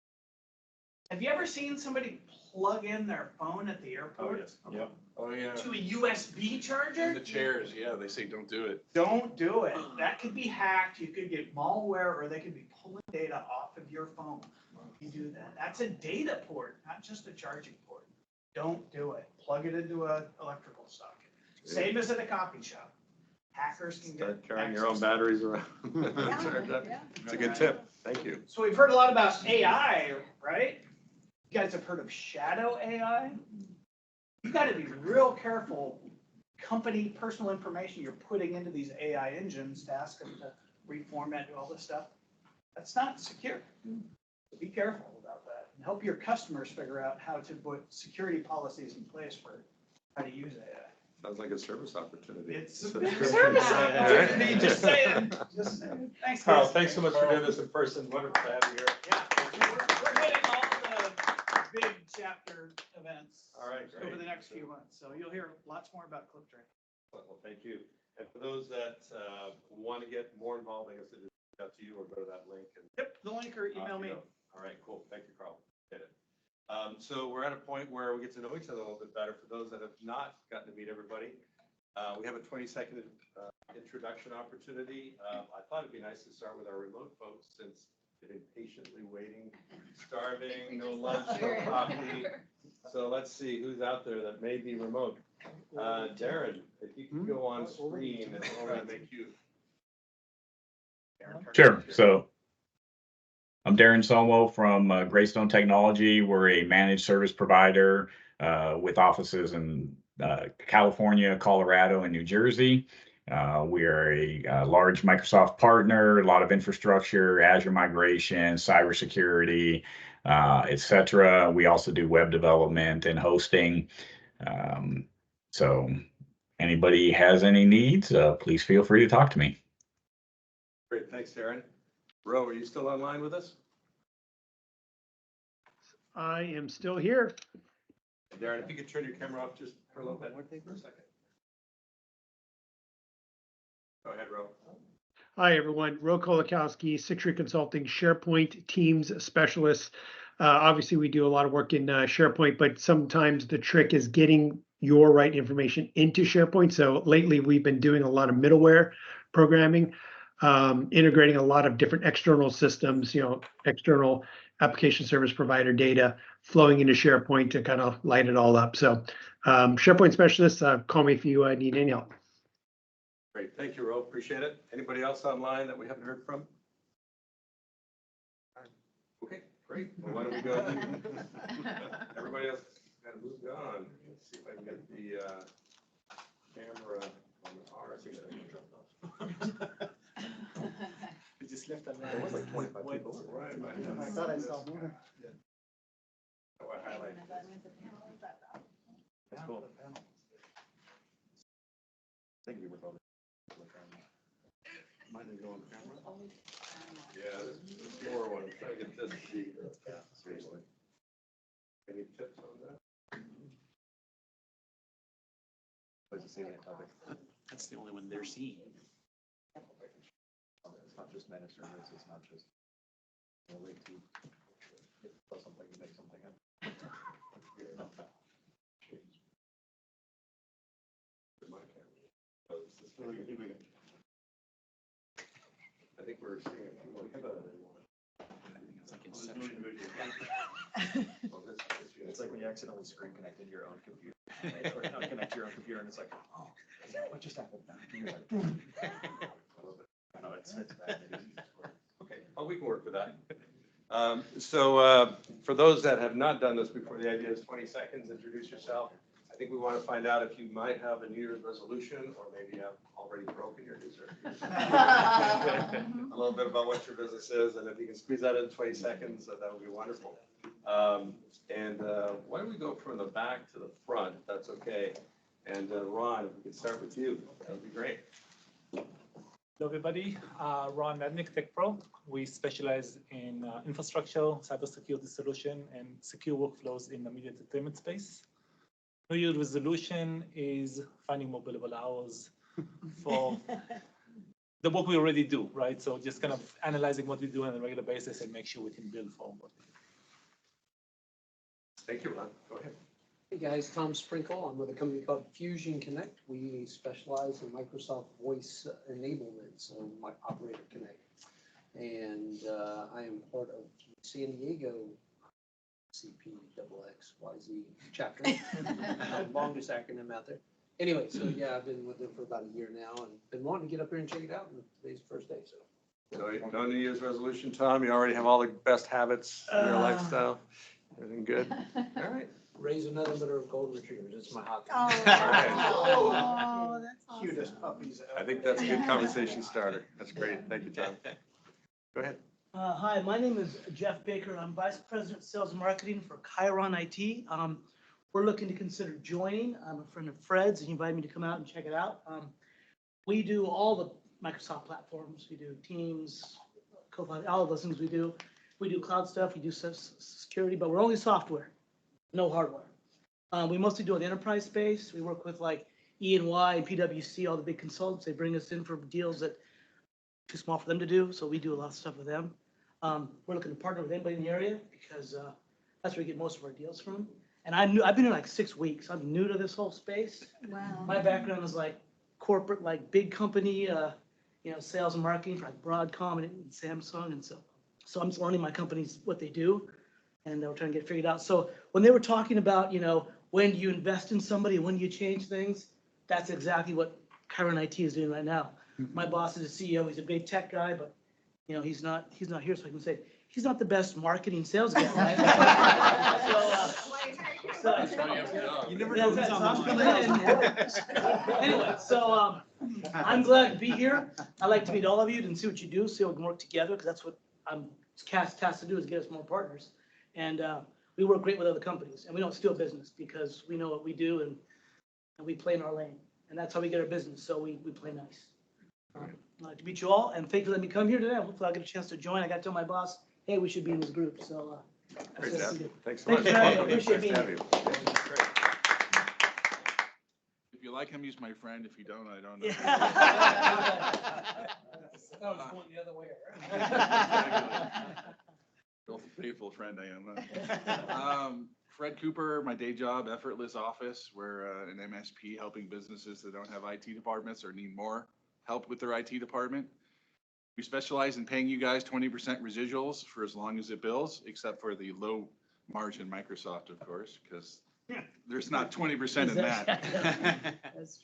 Have you ever seen somebody plug in their phone at the airport
Yep.
Oh, yeah.
to a USB charger?
In the chairs, yeah, they say don't do it.
Don't do it. That could be hacked. You could get malware, or they could be pulling data off of your phone. You do that. That's a data port, not just a charging port. Don't do it. Plug it into an electrical socket. Same as at a coffee shop. Hackers can get.
Start carrying your own
access.
batteries around. Charge up. It's a good tip. Thank you.
So we've heard a lot about AI, right? You guys have heard of shadow AI? You got to be real careful. Company personal information you're putting into these AI engines to ask them to reformat, do all this stuff. That's not secure. So be careful about that and help your customers figure out how to put security policies in place for how to use AI.
Sounds like a service opportunity.
It's a big service opportunity, just saying. Thanks,
Carl,
guys.
thanks so much for doing this in person. Wonderful to have you here.
Yeah, we're hitting all the big chapter events.
All right, great.
Over the next few months, so you'll hear lots more about clip training.
Well, thank you. And for those that want to get more involved, I guess they just reach out to you or go to that link. And
Yep, the link or email me.
All right, cool. Thank you, Carl. Get it. So we're at a point where we get to know each other a little bit better. For those that have not gotten to meet everybody, we have a 20-second introduction opportunity. I thought it'd be nice to start with our remote folks since they've been patiently waiting, starving, no lunch, no coffee. So let's see who's out there that may be remote. Darren, if you can go on screen, and we're going to make you.
Sure. So I'm Darren Somo from Greystone Technology. We're a managed service provider with offices in California, Colorado, and New Jersey. We are a large Microsoft partner, a lot of infrastructure, Azure migration, cybersecurity, et cetera. We also do web development and hosting. So anybody has any needs, please feel free to talk to me.
Great, thanks, Darren. Ro, are you still online with us?
I am still here.
Darren, if you could turn your camera off just for a little bit, for a second. Go ahead, Ro.
Hi, everyone. Ro Kolakowski, Citrix Consulting, SharePoint Teams Specialist. Obviously, we do a lot of work in SharePoint, but sometimes the trick is getting your right information into SharePoint. So lately, we've been doing a lot of middleware programming, integrating a lot of different external systems, external application service provider data flowing into SharePoint to kind of light it all up. So SharePoint Specialist, call me if you need any help.
Great, thank you, Ro, appreciate it. Anybody else online that we haven't heard from? Okay, great. Well, why don't we go? Everybody else kind of moved on. Let's see if I can get the camera on the R.
We just left that.
There was like 25 people.
Right.
I thought I saw more.
Oh, I highlight.
That's cool. Thank you for all.
Might go on camera. Yeah, there's more one. I'm trying to get this sheet. Yeah, seriously. Any tips on that?
That's the only one they're seeing. It's not just managed service, it's not just a way to put something to make something happen.
I think we're seeing a few more.
It's like Inception. It's like when you accidentally screen connected your own computer. Or not connect to your own computer and it's like, oh, what just happened? I know it's bad.
Okay, well, we can work with that. So for those that have not done this before, the idea is 20 seconds, introduce yourself. I think we want to find out if you might have a New Year's resolution or maybe have already broken your New Year's resolution. A little bit about what your business is, and if you can squeeze that in 20 seconds, that would be wonderful. And why don't we go from the back to the front, if that's okay. And Ron, if we could start with you, that would be great.
Hello, everybody. Ron Mednick, Tech Pro. We specialize in infrastructure, cybersecurity solution, and secure workflows in the media entertainment space. New Year's resolution is finding more billable hours for the work we already do, right? So just kind of analyzing what we do on a regular basis and make sure we can bill for what we do.
Thank you, Ron. Go ahead.
Hey guys, Tom Sprinkle. I'm with a company called Fusion Connect. We specialize in Microsoft Voice enablement, so my Operator Connect. And I am part of San Diego CPXXYZ chapter. Longest acronym out there. Anyway, so yeah, I've been with them for about a year now and been wanting to get up here and check it out. And today's the first day, so.
No New Year's resolution, Tom? You already have all the best habits in your lifestyle? Everything good? All right.
Raise another litter of golden retrievers. It's my hobby.
Oh, that's awesome.
Cutest puppies ever.
I think that's a good conversation starter. That's great. Thank you, Tom. Go ahead.
Hi, my name is Jeff Baker. I'm Vice President Sales and Marketing for Chiron IT. We're looking to consider joining. I'm a friend of Fred's and he invited me to come out and check it out. We do all the Microsoft platforms. We do Teams, Copilot, all of those things we do. We do cloud stuff, we do security, but we're only software, no hardware. We mostly do it in the enterprise space. We work with like E&Y and PwC, all the big consultants. They bring us in for deals that are too small for them to do, so we do a lot of stuff with them. We're looking to partner with anybody in the area because that's where we get most of our deals from. And I've been here like 6 weeks. I'm new to this whole space.
Wow.
My background is like corporate, like big company, sales and marketing for like Broadcom and Samsung, and so I'm just learning my companies what they do, and we're trying to get figured out. So when they were talking about, when do you invest in somebody, when do you change things, that's exactly what Chiron IT is doing right now. My boss is a CEO. He's a big tech guy, but he's not here, so I can say he's not the best marketing sales guy, right?
You never
know who's on the Anyway, so I'm glad to be here. I'd like to meet all of you and see what you do, see how we can work together, because that's what I'm tasked to do, is get us more partners. And we work great with other companies, and we don't steal business because we know what we do and we play in our lane. And that's how we get our business, so we play nice. I'd like to meet you all, and thank you for letting me come here today. Hopefully I'll get a chance to join. I got to tell my boss, hey, we should be in this group, so.
Great job. Thanks so
Thank
much.
you, I
Welcome.
appreciate
Nice to
being
have
here.
you. If you like
like him, he's my friend. If you don't, I don't know.
I was going the other way
Real faithful friend I am. Fred Cooper, my day job, Effortless Office. We're an MSP helping businesses that don't have IT departments or need more help with their IT department. We specialize in paying you guys 20% residuals for as long as it bills, except for the low margin Microsoft, of course, because there's not 20% in that.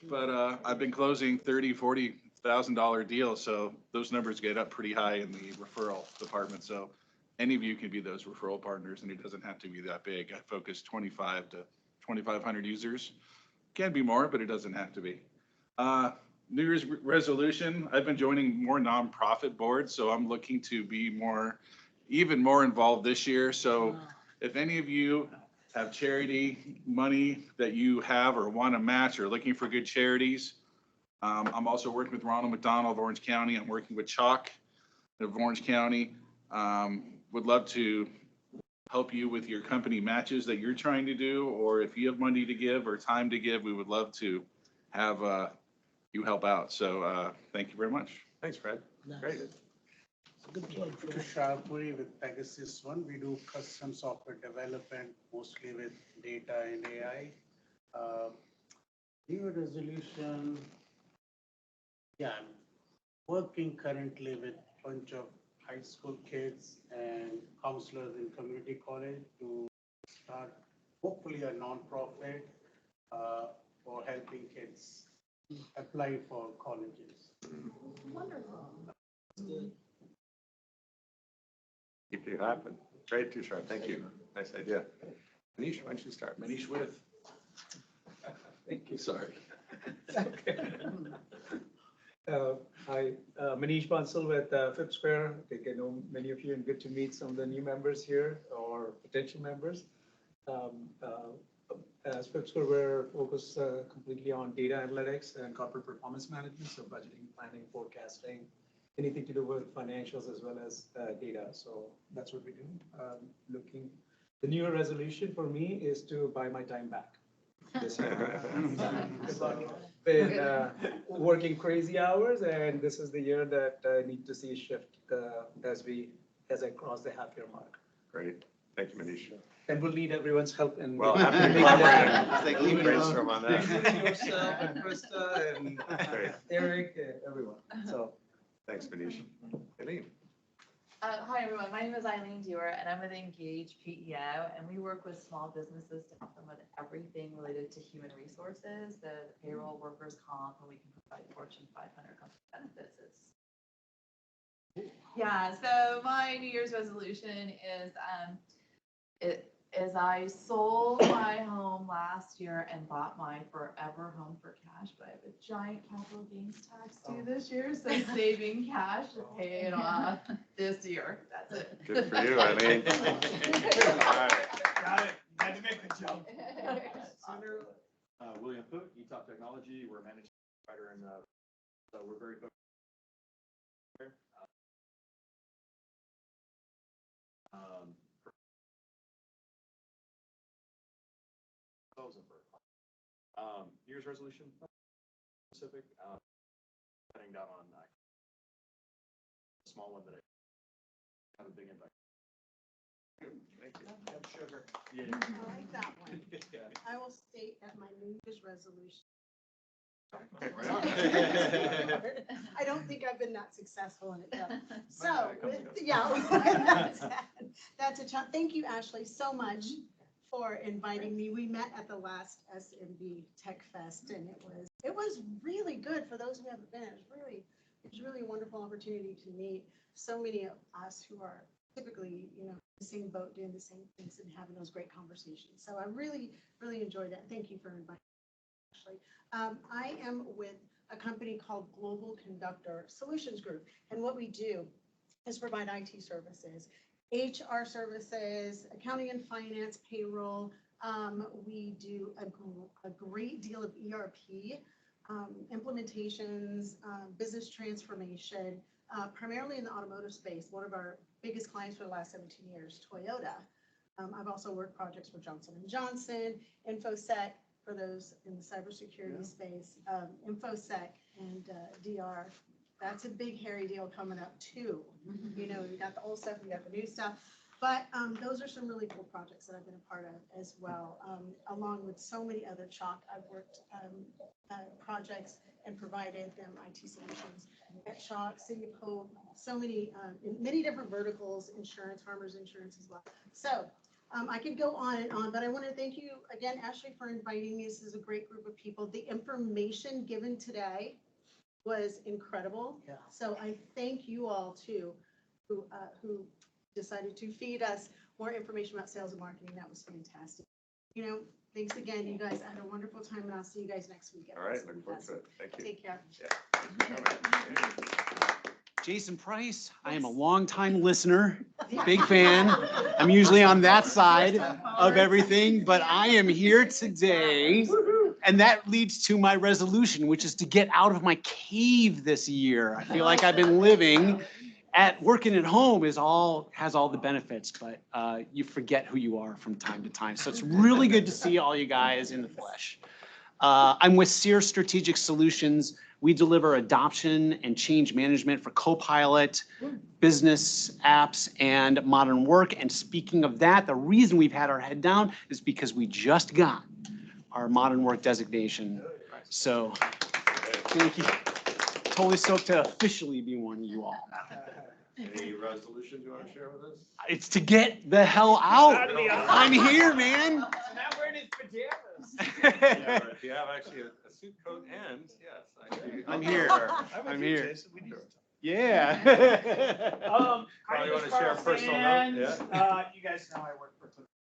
But I've been closing $30,000, $40,000 deals, so those numbers get up pretty high in the referral department. So any of you can be those referral partners, and it doesn't have to be that big. I focus 25 to 2,500 users. Can be more, but it doesn't have to be. New Year's resolution, I've been joining more nonprofit boards, so I'm looking to be even more involved this year. So if any of you have charity money that you have or want to match or looking for good charities, I'm also working with Ronald McDonald of Orange County. I'm working with Chalk of Orange County. Would love to help you with your company matches that you're trying to do, or if you have money to give or time to give, we would love to have you help out. So thank you very much.
Thanks, Fred. Great.
Good plug for Sharpuri with Pegasus One. We do custom software development, mostly with data and AI. New resolution. Yeah, I'm working currently with a bunch of high school kids and counselors in community college to start hopefully a nonprofit for helping kids apply for colleges.
Wonderful.
Keep it happen. Great, Tushar. Thank you. Nice idea. Manish, why don't you start?
Manish with.
Thank you.
Sorry.
Hi, Manish Bansal with Fifth Square. I think I know many of you, and good to meet some of the new members here or potential members. As Fifth Square, we're focused completely on data analytics and corporate performance management, so budgeting, planning, forecasting, anything to do with financials as well as data. So that's what we do. The new resolution for me is to buy my time back. Been working crazy hours, and this is the year that I need to see a shift as I cross the half-year mark.
Great. Thank you, Manish.
And we'll need everyone's help. And
well, after you I think we'll brainstorm on that.
Including yourself and Krista and Eric, everyone. So
thanks, Manish. Eileen.
Hi, everyone. My name is Eileen Dewar, and I'm with Engage PEO, and we work with small businesses to help them with everything related to human resources, the payroll, workers' comp, and we can provide Fortune 500 company benefits. Yeah, so my New Year's resolution is I sold my home last year and bought my forever home for cash, but I have a giant capital gains tax due this year, so saving cash to pay it off this year. That's it.
Good for you, Eileen. All right.
Got it. Had to make the jump.
William Pook, eTop Technology. We're a managed provider, and so we're very focused. New Year's resolution specific, cutting down on a small one that I have a big impact.
Thank you.
Sugar.
Yeah.
I like that one. I will state that my New Year's resolution. I don't think I've been that successful in it though. So, yeah, that's a challenge. Thank you, Ashlee, so much for inviting me. We met at the last SMB Tech Fest, and it was really good. For those who haven't been, it was really a wonderful opportunity to meet so many of us who are typically, in the same boat, doing the same things and having those great conversations. So I really enjoyed that. Thank you for inviting me, Ashlee. I am with a company called Global Conductor Solutions Group, and what we do is provide IT services, HR services, accounting and finance, payroll. We do a great deal of ERP implementations, business transformation, primarily in the automotive space. One of our biggest clients for the last 17 years, Toyota. I've also worked projects for Johnson & Johnson, InfoSec, for those in the cybersecurity space, InfoSec and DR. That's a big hairy deal coming up too. You know, we got the old stuff, we got the new stuff. But those are some really cool projects that I've been a part of as well, along with so many other CHOC. I've worked projects and provided them IT solutions at CHOC, City of Hope, so many, in many different verticals, insurance, farmers insurance as well. So I could go on and on, but I want to thank you again, Ashlee, for inviting me. This is a great group of people. The information given today was incredible. Yeah. So I thank you all too, who decided to feed us more information about sales and marketing. That was fantastic. You know, thanks again, you guys. I had a wonderful time, and I'll see you guys next week.
All right, looking forward to it. Thank you.
Take care.
Jason Price, I am a longtime listener, big fan. I'm usually on that side of everything, but I am here today. And that leads to my resolution, which is to get out of my cave this year. I feel like I've been living working at home has all the benefits, but you forget who you are from time to time. So it's really good to see all you guys in the flesh. I'm with Sears Strategic Solutions. We deliver adoption and change management for Copilot, business apps, and modern work. And speaking of that, the reason we've had our head down is because we just got our modern work designation. So thank you. Totally stoked to officially be one of you all.
Any resolutions you want to share with us?
It's to get the hell out. I'm here, man.
So now we're in his pajamas.
Yeah, right. If you have actually a suit coat and, yes.
I'm here. I'm here. Yeah.
My
Probably
name
want
is
to share a
Carl
personal
Sands.
note, yeah.
You guys know I work for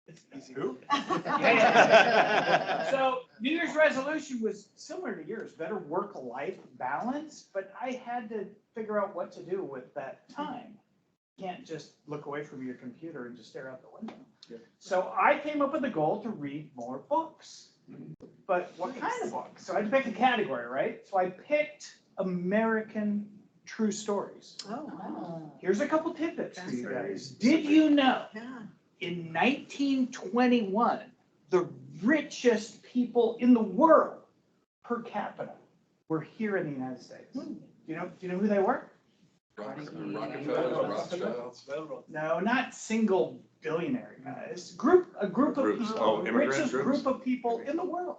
it's easy.
Who?
Yeah. So New Year's resolution was similar to yours, better work-life balance, but I had to figure out what to do with that time. You can't just look away from your computer and just stare out the window. Yeah. So I came up with a goal to read more books. But what kind of books? So I had to pick a category, right? So I picked American true stories.
Oh, wow.
Here's a couple tidbits for you guys. Did you know in 1921, the richest people in the world per capita were here in the United States? Do you know who they were? No, not single billionaire guys. A group of
Groups.
people,
Oh,
the
immigrant
richest
groups?
group of people in the world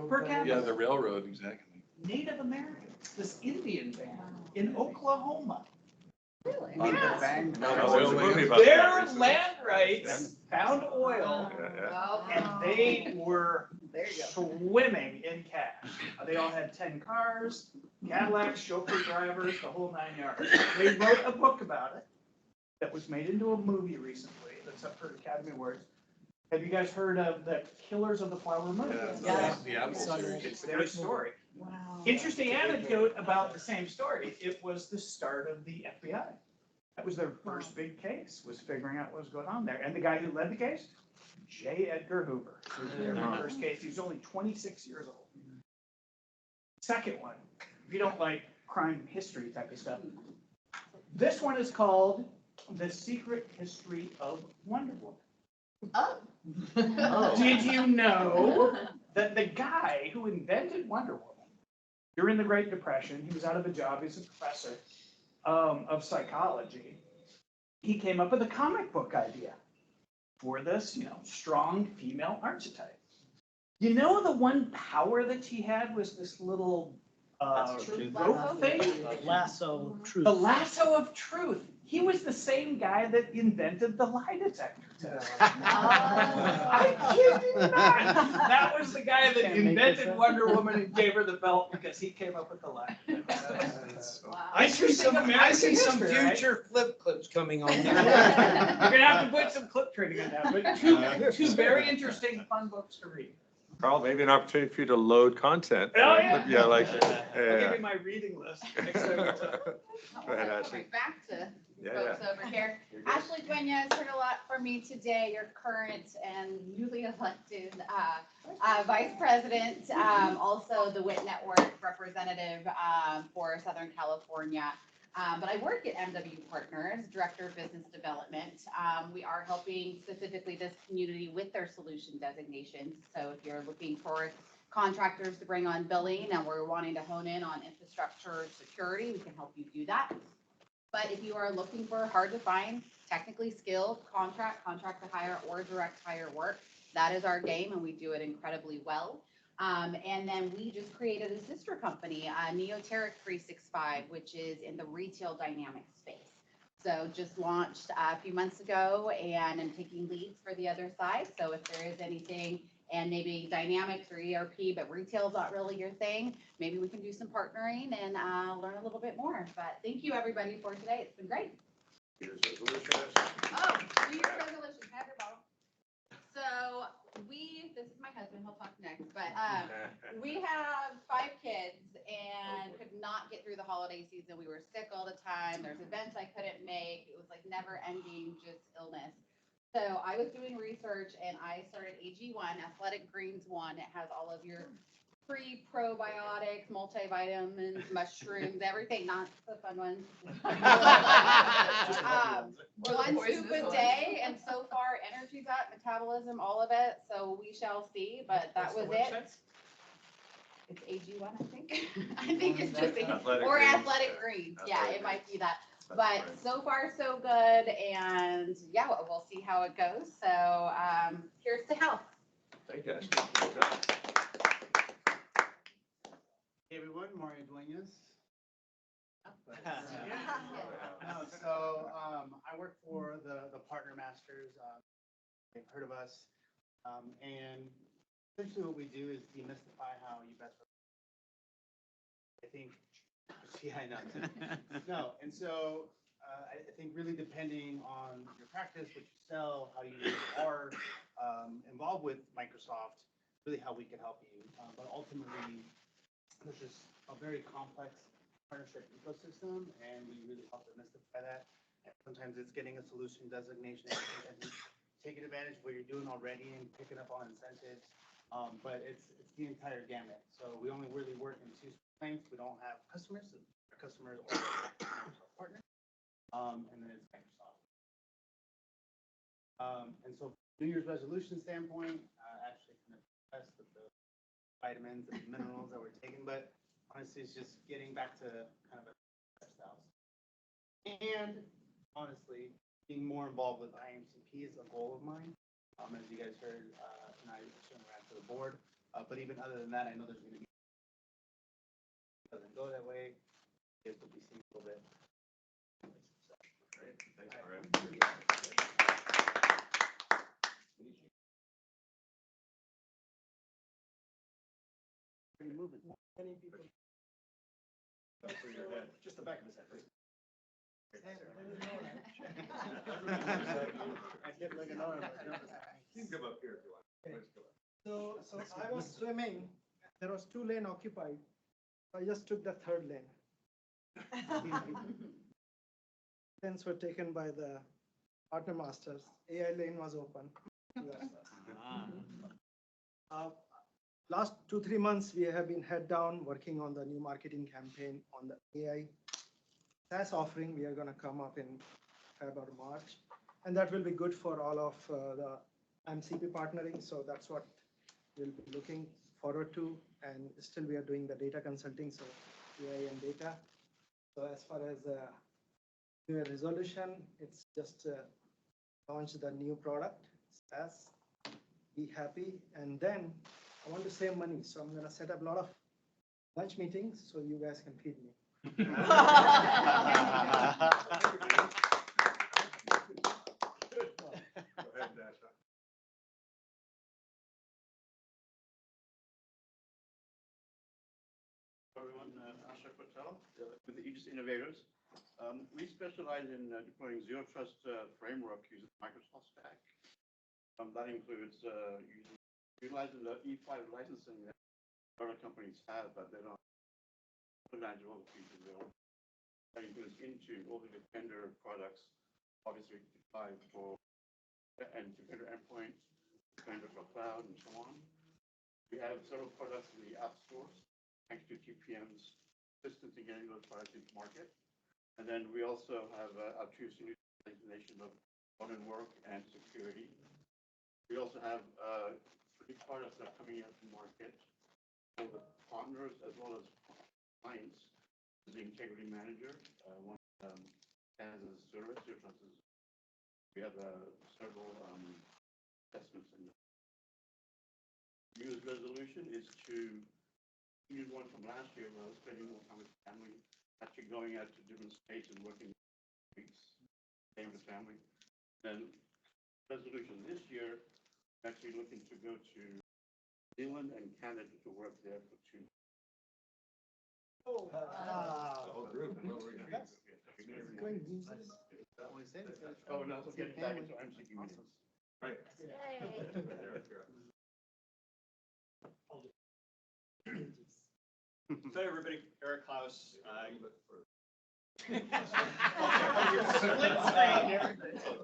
per capita.
Yeah, the railroad, exactly.
Native Americans, this Indian band in Oklahoma.
Really?
Yes.
There's a movie about
Their
that.
land rights found oil, and they were swimming in cash. They all had 10 cars, Cadillacs, chauffeur drivers, the whole 9 yards. They wrote a book about it that was made into a movie recently that's up for Academy Awards. Have you guys heard of the Killers of the Flower Moon?
Yeah. The Apple series.
It's their story.
Wow.
Interesting anecdote about the same story. It was the start of the FBI. That was their first big case, was figuring out what was going on there. And the guy who led the case, J. Edgar Hoover. It was their first case. He was only 26 years old. Second one, if you don't like crime history type of stuff, this one is called The Secret History of Wonder Woman.
Oh.
Did you know that the guy who invented Wonder Woman during the Great Depression, he was out of a job, he's a professor of psychology. He came up with a comic book idea for this, strong female archetype. You know, the one power that she had was this little rope thing?
Lasso of truth.
The lasso of truth. He was the same guy that invented the lie detector test. I kid you not. That was the guy that invented Wonder Woman and gave her the belt because he came up with the lie detector test.
Wow.
I see some
History, right?
future flip clips coming on
You're
there.
gonna have to put some clip training on that, but two very interesting, fun books to read.
Carl, maybe an opportunity for you to load content.
Oh, yeah.
Yeah, like,
I'll give you my reading list next time we talk.
Go ahead, Ashlee.
Right back to
Yeah,
folks over here. Ashlee Duenas heard a lot from me today. Your current and newly elected Vice President, also the WIT Network representative for Southern California. But I work at MW Partners, Director of Business Development. We are helping specifically this community with their solution designations. So if you're looking for contractors to bring on billing and we're wanting to hone in on infrastructure security, we can help you do that. But if you are looking for hard to find, technically skilled contract to hire, or direct hire work, that is our game, and we do it incredibly well. And then we just created a sister company, Neoteric 365, which is in the retail dynamics space. So just launched a few months ago, and I'm taking leads for the other side. So if there is anything, and maybe dynamics or ERP, but retail is not really your thing, maybe we can do some partnering and learn a little bit more. But thank you, everybody, for today. It's been great. Oh, New Year's resolution. Have your bottle. So this is my husband, he'll talk next, but we have 5 kids and could not get through the holiday season. We were sick all the time. There's events I couldn't make. It was like never ending, just illness. So I was doing research and I started AG1, Athletic Greens 1. It has all of your pre-probiotics, multivitamins, mushrooms, everything, not the fun ones. One scoop a day, and so far energy's up, metabolism, all of it. So we shall see, but that was it. It's AG1, I think. I think it's just Athletic Greens. Yeah, it might be that. But so far so good, and yeah, we'll see how it goes. So here's to health.
Thank you.
Hey everyone, Mario Duenas. So I work for the Partner Masters. They've heard of us, and essentially what we do is demystify how you best. I think. Yeah, I know. No, and so I think really depending on your practice, what you sell, how you are involved with Microsoft, really how we can help you. But ultimately, there's just a very complex partnership ecosystem, and we really help demystify that. And sometimes it's getting a solution designation, and taking advantage of what you're doing already and picking up on incentives. But it's the entire gamut. So we only really work in 2 strengths. We don't have customers. Our customers are Microsoft partners, and then it's Microsoft. And so, New Year's resolution standpoint, actually kind of impressed with the vitamins and minerals that we're taking, but honestly, it's just getting back to kind of a lifestyle. And honestly, being more involved with IAMCP is a goal of mine. As you guys heard, and I certainly ran to the board. But even other than that, I know there's going to be. It doesn't go that way. It will be seen a little bit.
Great. Thanks, Brian.
Moving. Many people.
Just the back of his head, please. You can come up here if you want. Please go up.
So I was swimming. There was 2 lanes occupied. I just took the 3rd lane. Lanes were taken by the Partner Masters. AI lane was open. Last 2-3 months, we have been head down working on the new marketing campaign on the AI SaaS offering. We are going to come up in February, March, and that will be good for all of the IAMCP partnering. So that's what we'll be looking forward to. And still, we are doing the data consulting, so AI and data. So as far as New Year resolution, it's just launch the new product, SaaS, be happy, and then I want to save money, so I'm going to set up a lot of lunch meetings so you guys can feed me.
Go ahead, Dasha.
Everyone, Ashlee Patel with the Aegis Innovators. We specialize in deploying zero trust framework using Microsoft Stack. That includes utilizing the E5 licensing that other companies have, but they don't advantage all the features they don't. That includes Intune, all the Defender products, obviously E5 for and Defender endpoint, Defender for cloud, and so on. We have several products in the app stores, thanks to TPM's assistance in getting those products into market. And then we also have our two solution designation of modern work and security. We also have three products that are coming out to market for the partners as well as clients. The Integrity Manager, one as a service. We have several assessments in there. New Year's resolution is to use one from last year where I was spending more time with family, actually going out to different states and working weeks, staying with family. Then resolution this year, I'm actually looking to go to New Zealand and Canada to work there for 2 months.
Oh,
The whole group.
Oh, no, we'll get back into IAMCP meetings.
Right.
So everybody, Eric Klauss.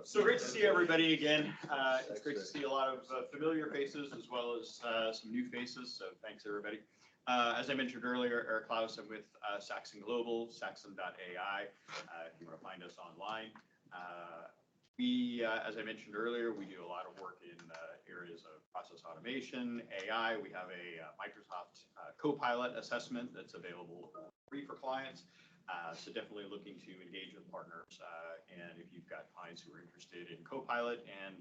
So great to see everybody again. It's great to see a lot of familiar faces as well as some new faces. So thanks everybody. As I mentioned earlier, Eric Klauss, I'm with Saxon Global, saxon.ai, if you want to find us online. As I mentioned earlier, we do a lot of work in areas of process automation, AI. We have a Microsoft Copilot assessment that's available free for clients. So definitely looking to engage with partners. And if you've got clients who are interested in Copilot and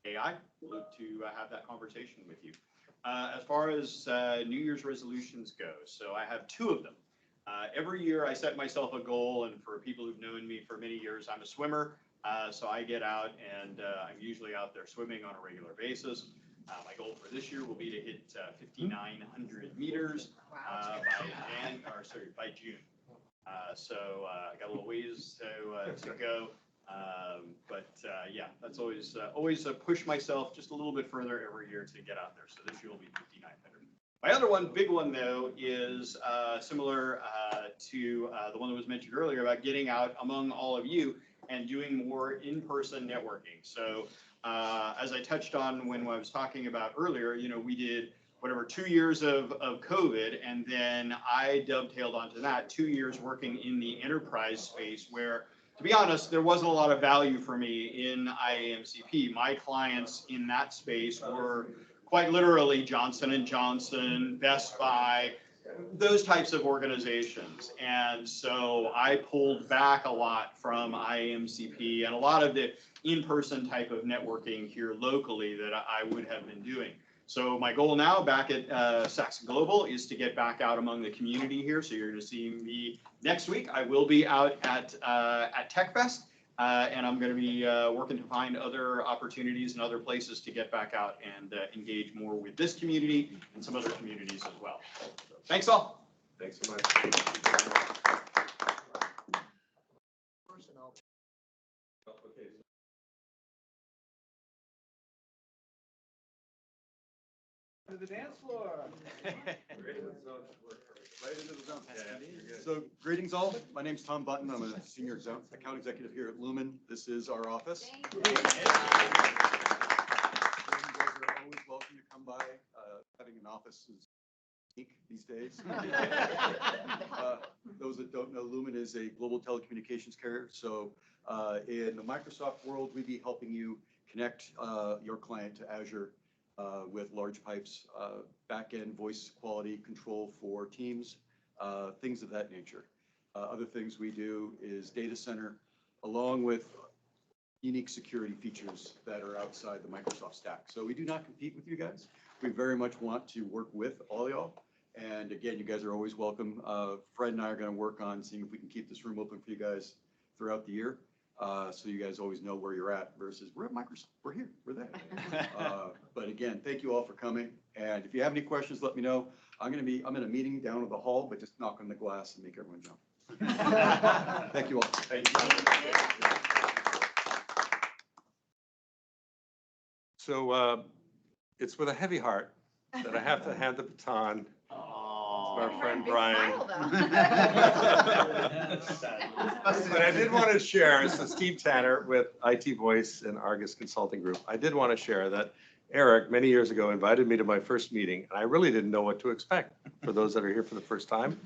AI, we'd love to have that conversation with you. As far as New Year's resolutions go, so I have 2 of them. Every year I set myself a goal, and for people who've known me for many years, I'm a swimmer. So I get out and I'm usually out there swimming on a regular basis. My goal for this year will be to hit 5,900 meters by June. So I got a little ways to go. Yeah, that's always push myself just a little bit further every year to get out there. So this year will be 5,900. My other big one though, is similar to the one that was mentioned earlier about getting out among all of you and doing more in-person networking. So as I touched on when I was talking about earlier, we did 2 years of COVID, and then I dovetailed onto that 2 years working in the enterprise space where, to be honest, there wasn't a lot of value for me in IAMCP. My clients in that space were quite literally Johnson & Johnson, Best Buy, those types of organizations. And so I pulled back a lot from IAMCP and a lot of the in-person type of networking here locally that I would have been doing. So my goal now back at Saxon Global is to get back out among the community here. So you're going to see me next week. I will be out at TechFest, and I'm going to be working to find other opportunities and other places to get back out and engage more with this community and some other communities as well. So, thanks all.
Thanks so much. Okay.
To the dance floor.
Right into the zone.
So greetings all. My name's Tom Button. I'm a senior account executive here at Lumen. This is our office. You guys are always welcome to come by. Having an office is unique these days. Those that don't know, Lumen is a global telecommunications carrier. So in the Microsoft world, we'd be helping you connect your client to Azure with large pipes, back-end voice quality control for Teams, things of that nature. Other things we do is data center, along with unique security features that are outside the Microsoft stack. So we do not compete with you guys. We very much want to work with all y'all. And again, you guys are always welcome. Fred and I are going to work on seeing if we can keep this room open for you guys throughout the year. So you guys always know where you're at versus we're at Microsoft, we're here, we're there. But again, thank you all for coming. And if you have any questions, let me know. I'm in a meeting down in the hall, but just knock on the glass and make everyone jump. Thank you all.
Thank you.
So it's with a heavy heart that I have to hand the baton to our friend Brian. But I did want to share, so Steve Tanner with IT Voice and Argus Consulting Group. I did want to share that Eric, many years ago, invited me to my first meeting, and I really didn't know what to expect. For those that are here for the first time,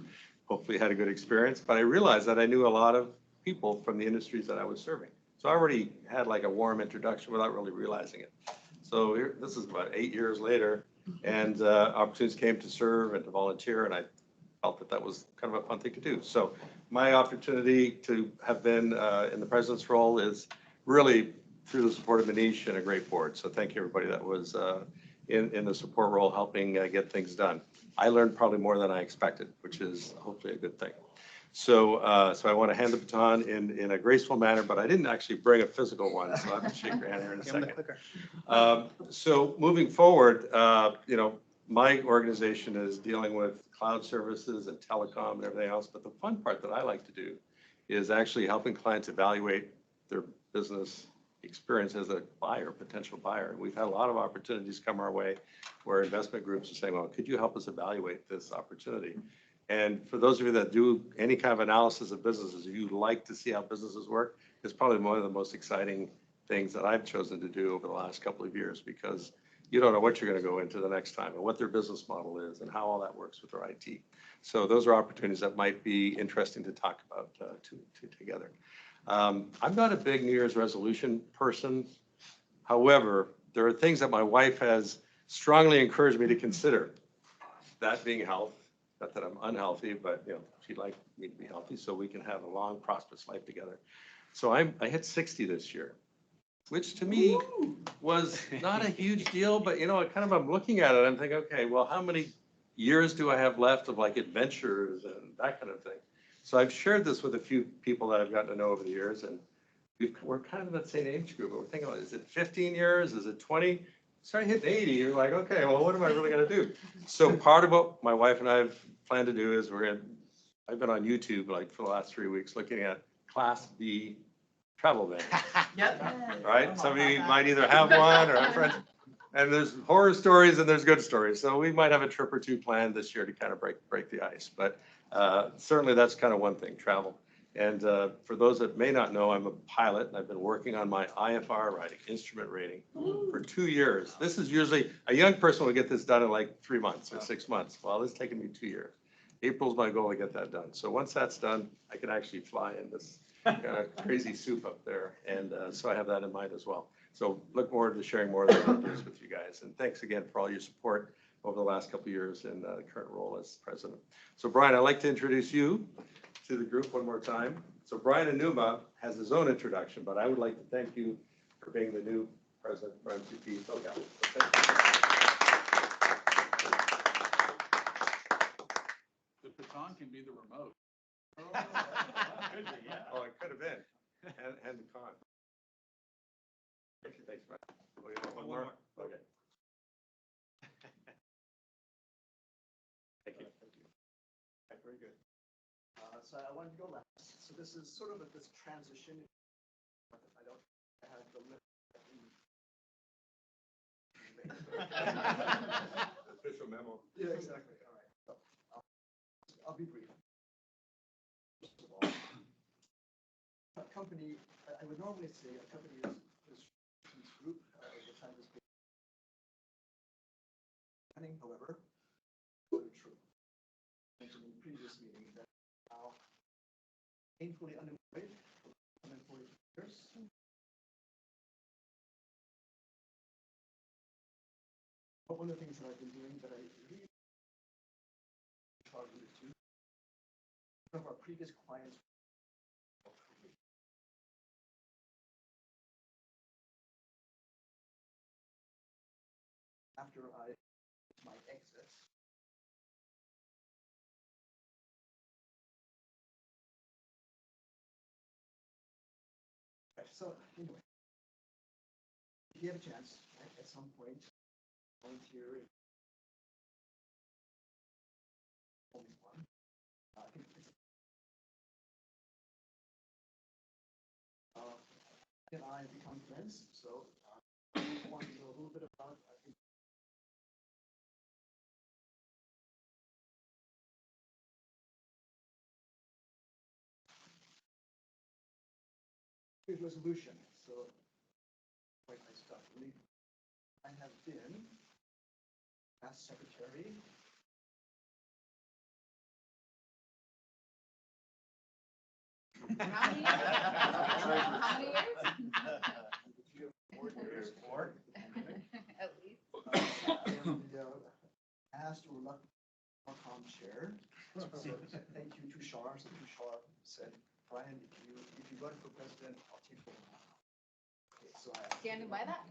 hopefully had a good experience. But I realized that I knew a lot of people from the industries that I was serving. So I already had like a warm introduction without really realizing it. So here, this is about 8 years later, and opportunities came to serve and to volunteer, and I felt that that was kind of a fun thing to do. So my opportunity to have been in the president's role is really through the support of Manish and a great board. So thank you, everybody that was in the support role, helping get things done. I learned probably more than I expected, which is hopefully a good thing. So I want to hand the baton in a graceful manner, but I didn't actually bring a physical one, so I have to shake your hand here in a second. So moving forward, my organization is dealing with cloud services and telecom and everything else, but the fun part that I like to do is actually helping clients evaluate their business experience as a buyer, potential buyer. We've had a lot of opportunities come our way where investment groups are saying, well, could you help us evaluate this opportunity? And for those of you that do any kind of analysis of businesses, if you like to see how businesses work, it's probably one of the most exciting things that I've chosen to do over the last couple of years, because you don't know what you're going to go into the next time and what their business model is and how all that works with their IT. So those are opportunities that might be interesting to talk about together. I'm not a big New Year's resolution person. However, there are things that my wife has strongly encouraged me to consider, that being health. Not that I'm unhealthy, but she'd like me to be healthy so we can have a long, prosperous life together. So I hit 60 this year, which to me was not a huge deal, but I'm looking at it, I'm thinking, okay, well, how many years do I have left of like adventures and that kind of thing? So I've shared this with a few people that I've gotten to know over the years, and we're kind of that same age group. We're thinking, is it 15 years? Is it 20? Start hitting 80, you're like, okay, well, what am I really going to do? So part of what my wife and I have planned to do is I've been on YouTube like for the last 3 weeks looking at Class B travel vans. Yep. Right? Some of you might either have one or have friends. And there's horror stories and there's good stories. So we might have a trip or two planned this year to kind of break the ice. But certainly that's kind of one thing, travel. And for those that may not know, I'm a pilot, and I've been working on my IFR rating, instrument rating, for 2 years. This is usually, a young person will get this done in like 3 months or 6 months. Well, it's taken me 2 years. April's my goal to get that done. So once that's done, I can actually fly in this kind of crazy soup up there. And so I have that in mind as well. So look forward to sharing more of those ideas with you guys. And thanks again for all your support over the last couple of years in the current role as president. So Brian, I'd like to introduce you to the group one more time. So Brian Anuma has his own introduction, but I would like to thank you for being the new president for IAMCP SoCal. So
The baton can be the remote.
Oh, it could have been. And the con. Thanks, Brian. Oh, you want one more? Okay. Thank you.
Very good. So I wanted to go last. So this is sort of this transition. I don't have the lift.
Official memo.
Yeah, exactly. All right. So I'll be brief. First of all, a company, I would normally say a company is this group, which I was planning, however, really true. I mentioned in the previous meeting that now painfully unemployed for 140 years. But one of the things that I've been doing that I really targeted to, one of our previous clients after my exit. So anyway, if you have a chance at some point, volunteer. Only one. And I become friends, so I want to know a little bit about. Resolution. So, quite nice stuff. I have been past secretary.
How many years? How many years?
4 years. 4.
At least.
Asked or reluctant Qualcomm chair. So thank you to Shar. So Tushar said, Brian, if you run for president, I'll take over. Okay, so I
Standing by that?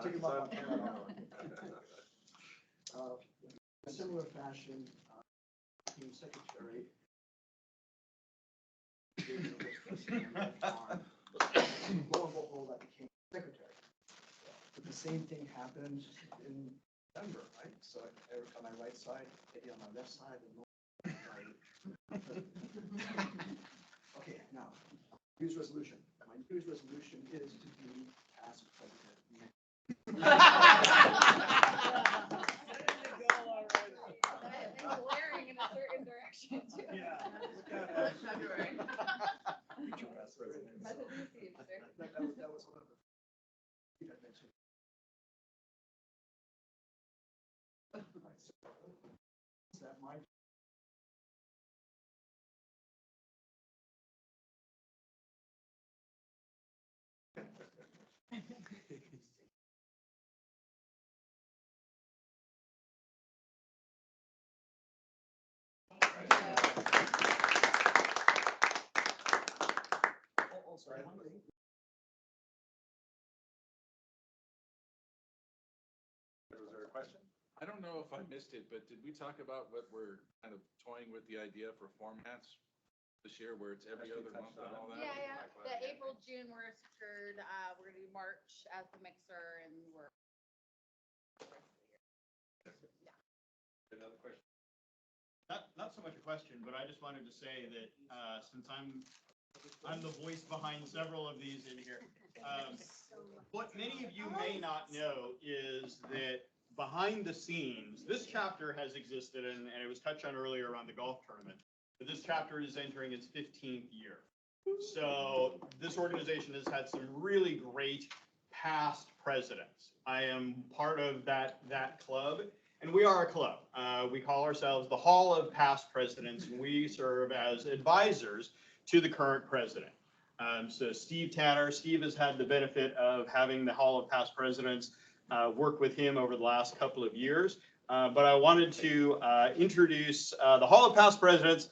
took him up on camera. In a similar fashion, team secretary. Lo and behold, I became secretary. But the same thing happened in Denver, right? So Eric on my right side, Eddie on my left side, and okay, now, New Year's resolution. My New Year's resolution is to be past president.
Glaring in a certain direction too.
Yeah.
February. Message received, sir.
That was one of the things I mentioned. Right, so, is that my also, one thing.
Was there a question? I don't know if I missed it, but did we talk about what we're kind of toying with the idea for formats this year where it's every other month and all that?
Yeah. The April, June, we're secured. We're gonna do March as the mixer and we're.
Another question?
Not so much a question, but I just wanted to say that, since I'm the voice behind several of these in here. What many of you may not know is that behind the scenes, this chapter has existed, and it was touched on earlier around the golf tournament, but this chapter is entering its 15th year. So this organization has had some really great past presidents. I am part of that club, and we are a club. We call ourselves the Hall of Past Presidents, and we serve as advisors to the current president. So Steve has had the benefit of having the Hall of Past Presidents work with him over the last couple of years. But I wanted to introduce the Hall of Past Presidents.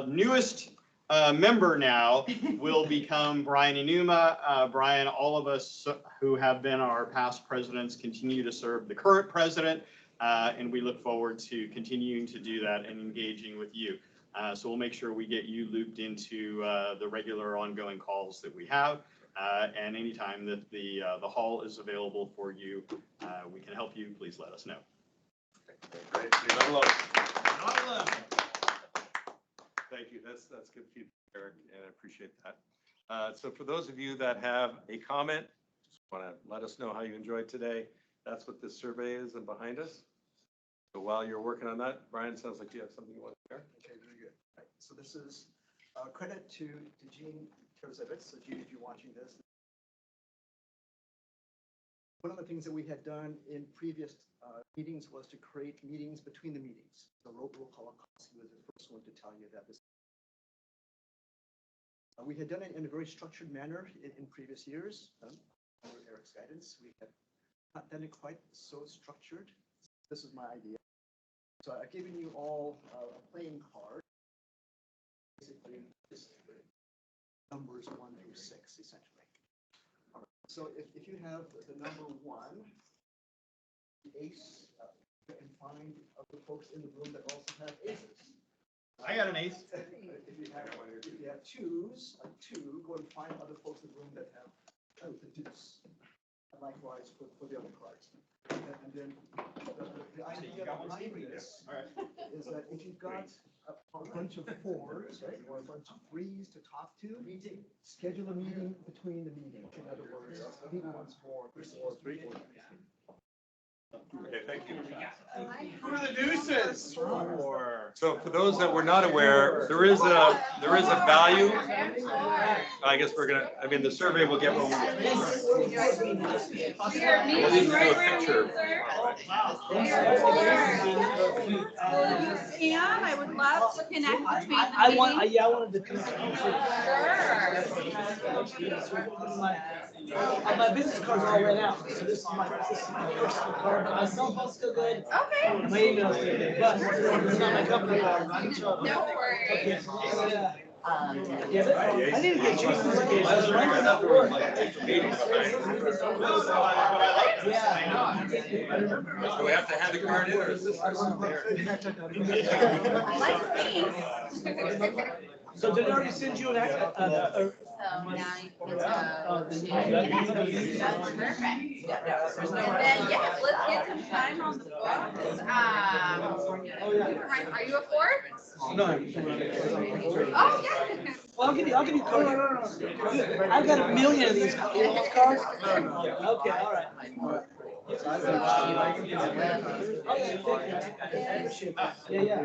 Newest member now will become Brian Enuma. Brian, all of us who have been our past presidents continue to serve the current president, and we look forward to continuing to do that and engaging with you. So we'll make sure we get you looped into the regular ongoing calls that we have. And anytime that the hall is available for you, we can help you, please let us know.
Great. Not alone.
Not alone.
Thank you. That's good feedback, Eric, and I appreciate that. So for those of you that have a comment, just want to let us know how you enjoyed today. That's what this survey is and behind us. So while you're working on that, Brian, sounds like you have something you want to share.
Okay, very good. Right. So this is credit to Gene Terzevitz. So Gene, if you're watching this, one of the things that we had done in previous meetings was to create meetings between the meetings. So roll call Klauss was the first one to tell you that this. We had done it in a very structured manner in previous years. Under Eric's guidance, we had not done it quite so structured. This is my idea. So I've given you all a playing card. Basically, this numbers 1 through 6, essentially. All right. So if you have the number 1, the ace, you can find other folks in the room that also have aces.
I got an ace.
If you have twos, a 2, go and find other folks in the room that have the deuce. And likewise for the other cards. And then the idea behind this is that if you've got a bunch of 4s, right, or a bunch of 3s to talk to, schedule a meeting between the meetings. In other words, meet once more before 3.
Okay, thank you.
Who are the deuces?
So for those that were not aware, there is a value. I guess the survey will get. We'll need to do a picture.
Scan, I would love to connect between the
I wanted to connect. My business card's all read out, so this is my personal card, but my cell phone's still good.
Okay.
My email's still good, but it's not my company card.
No worries.
I need to get you some notifications, right? That work.
Do we have to hand the card in or is this?
So did I already send you an act?
So now you can go to. And then, yeah, let's get some time on the books. Are you a fourth?
No.
Oh, yeah.
Well, I'll give you a card. I've got a million of these cards. Okay, all right. Yeah, yeah.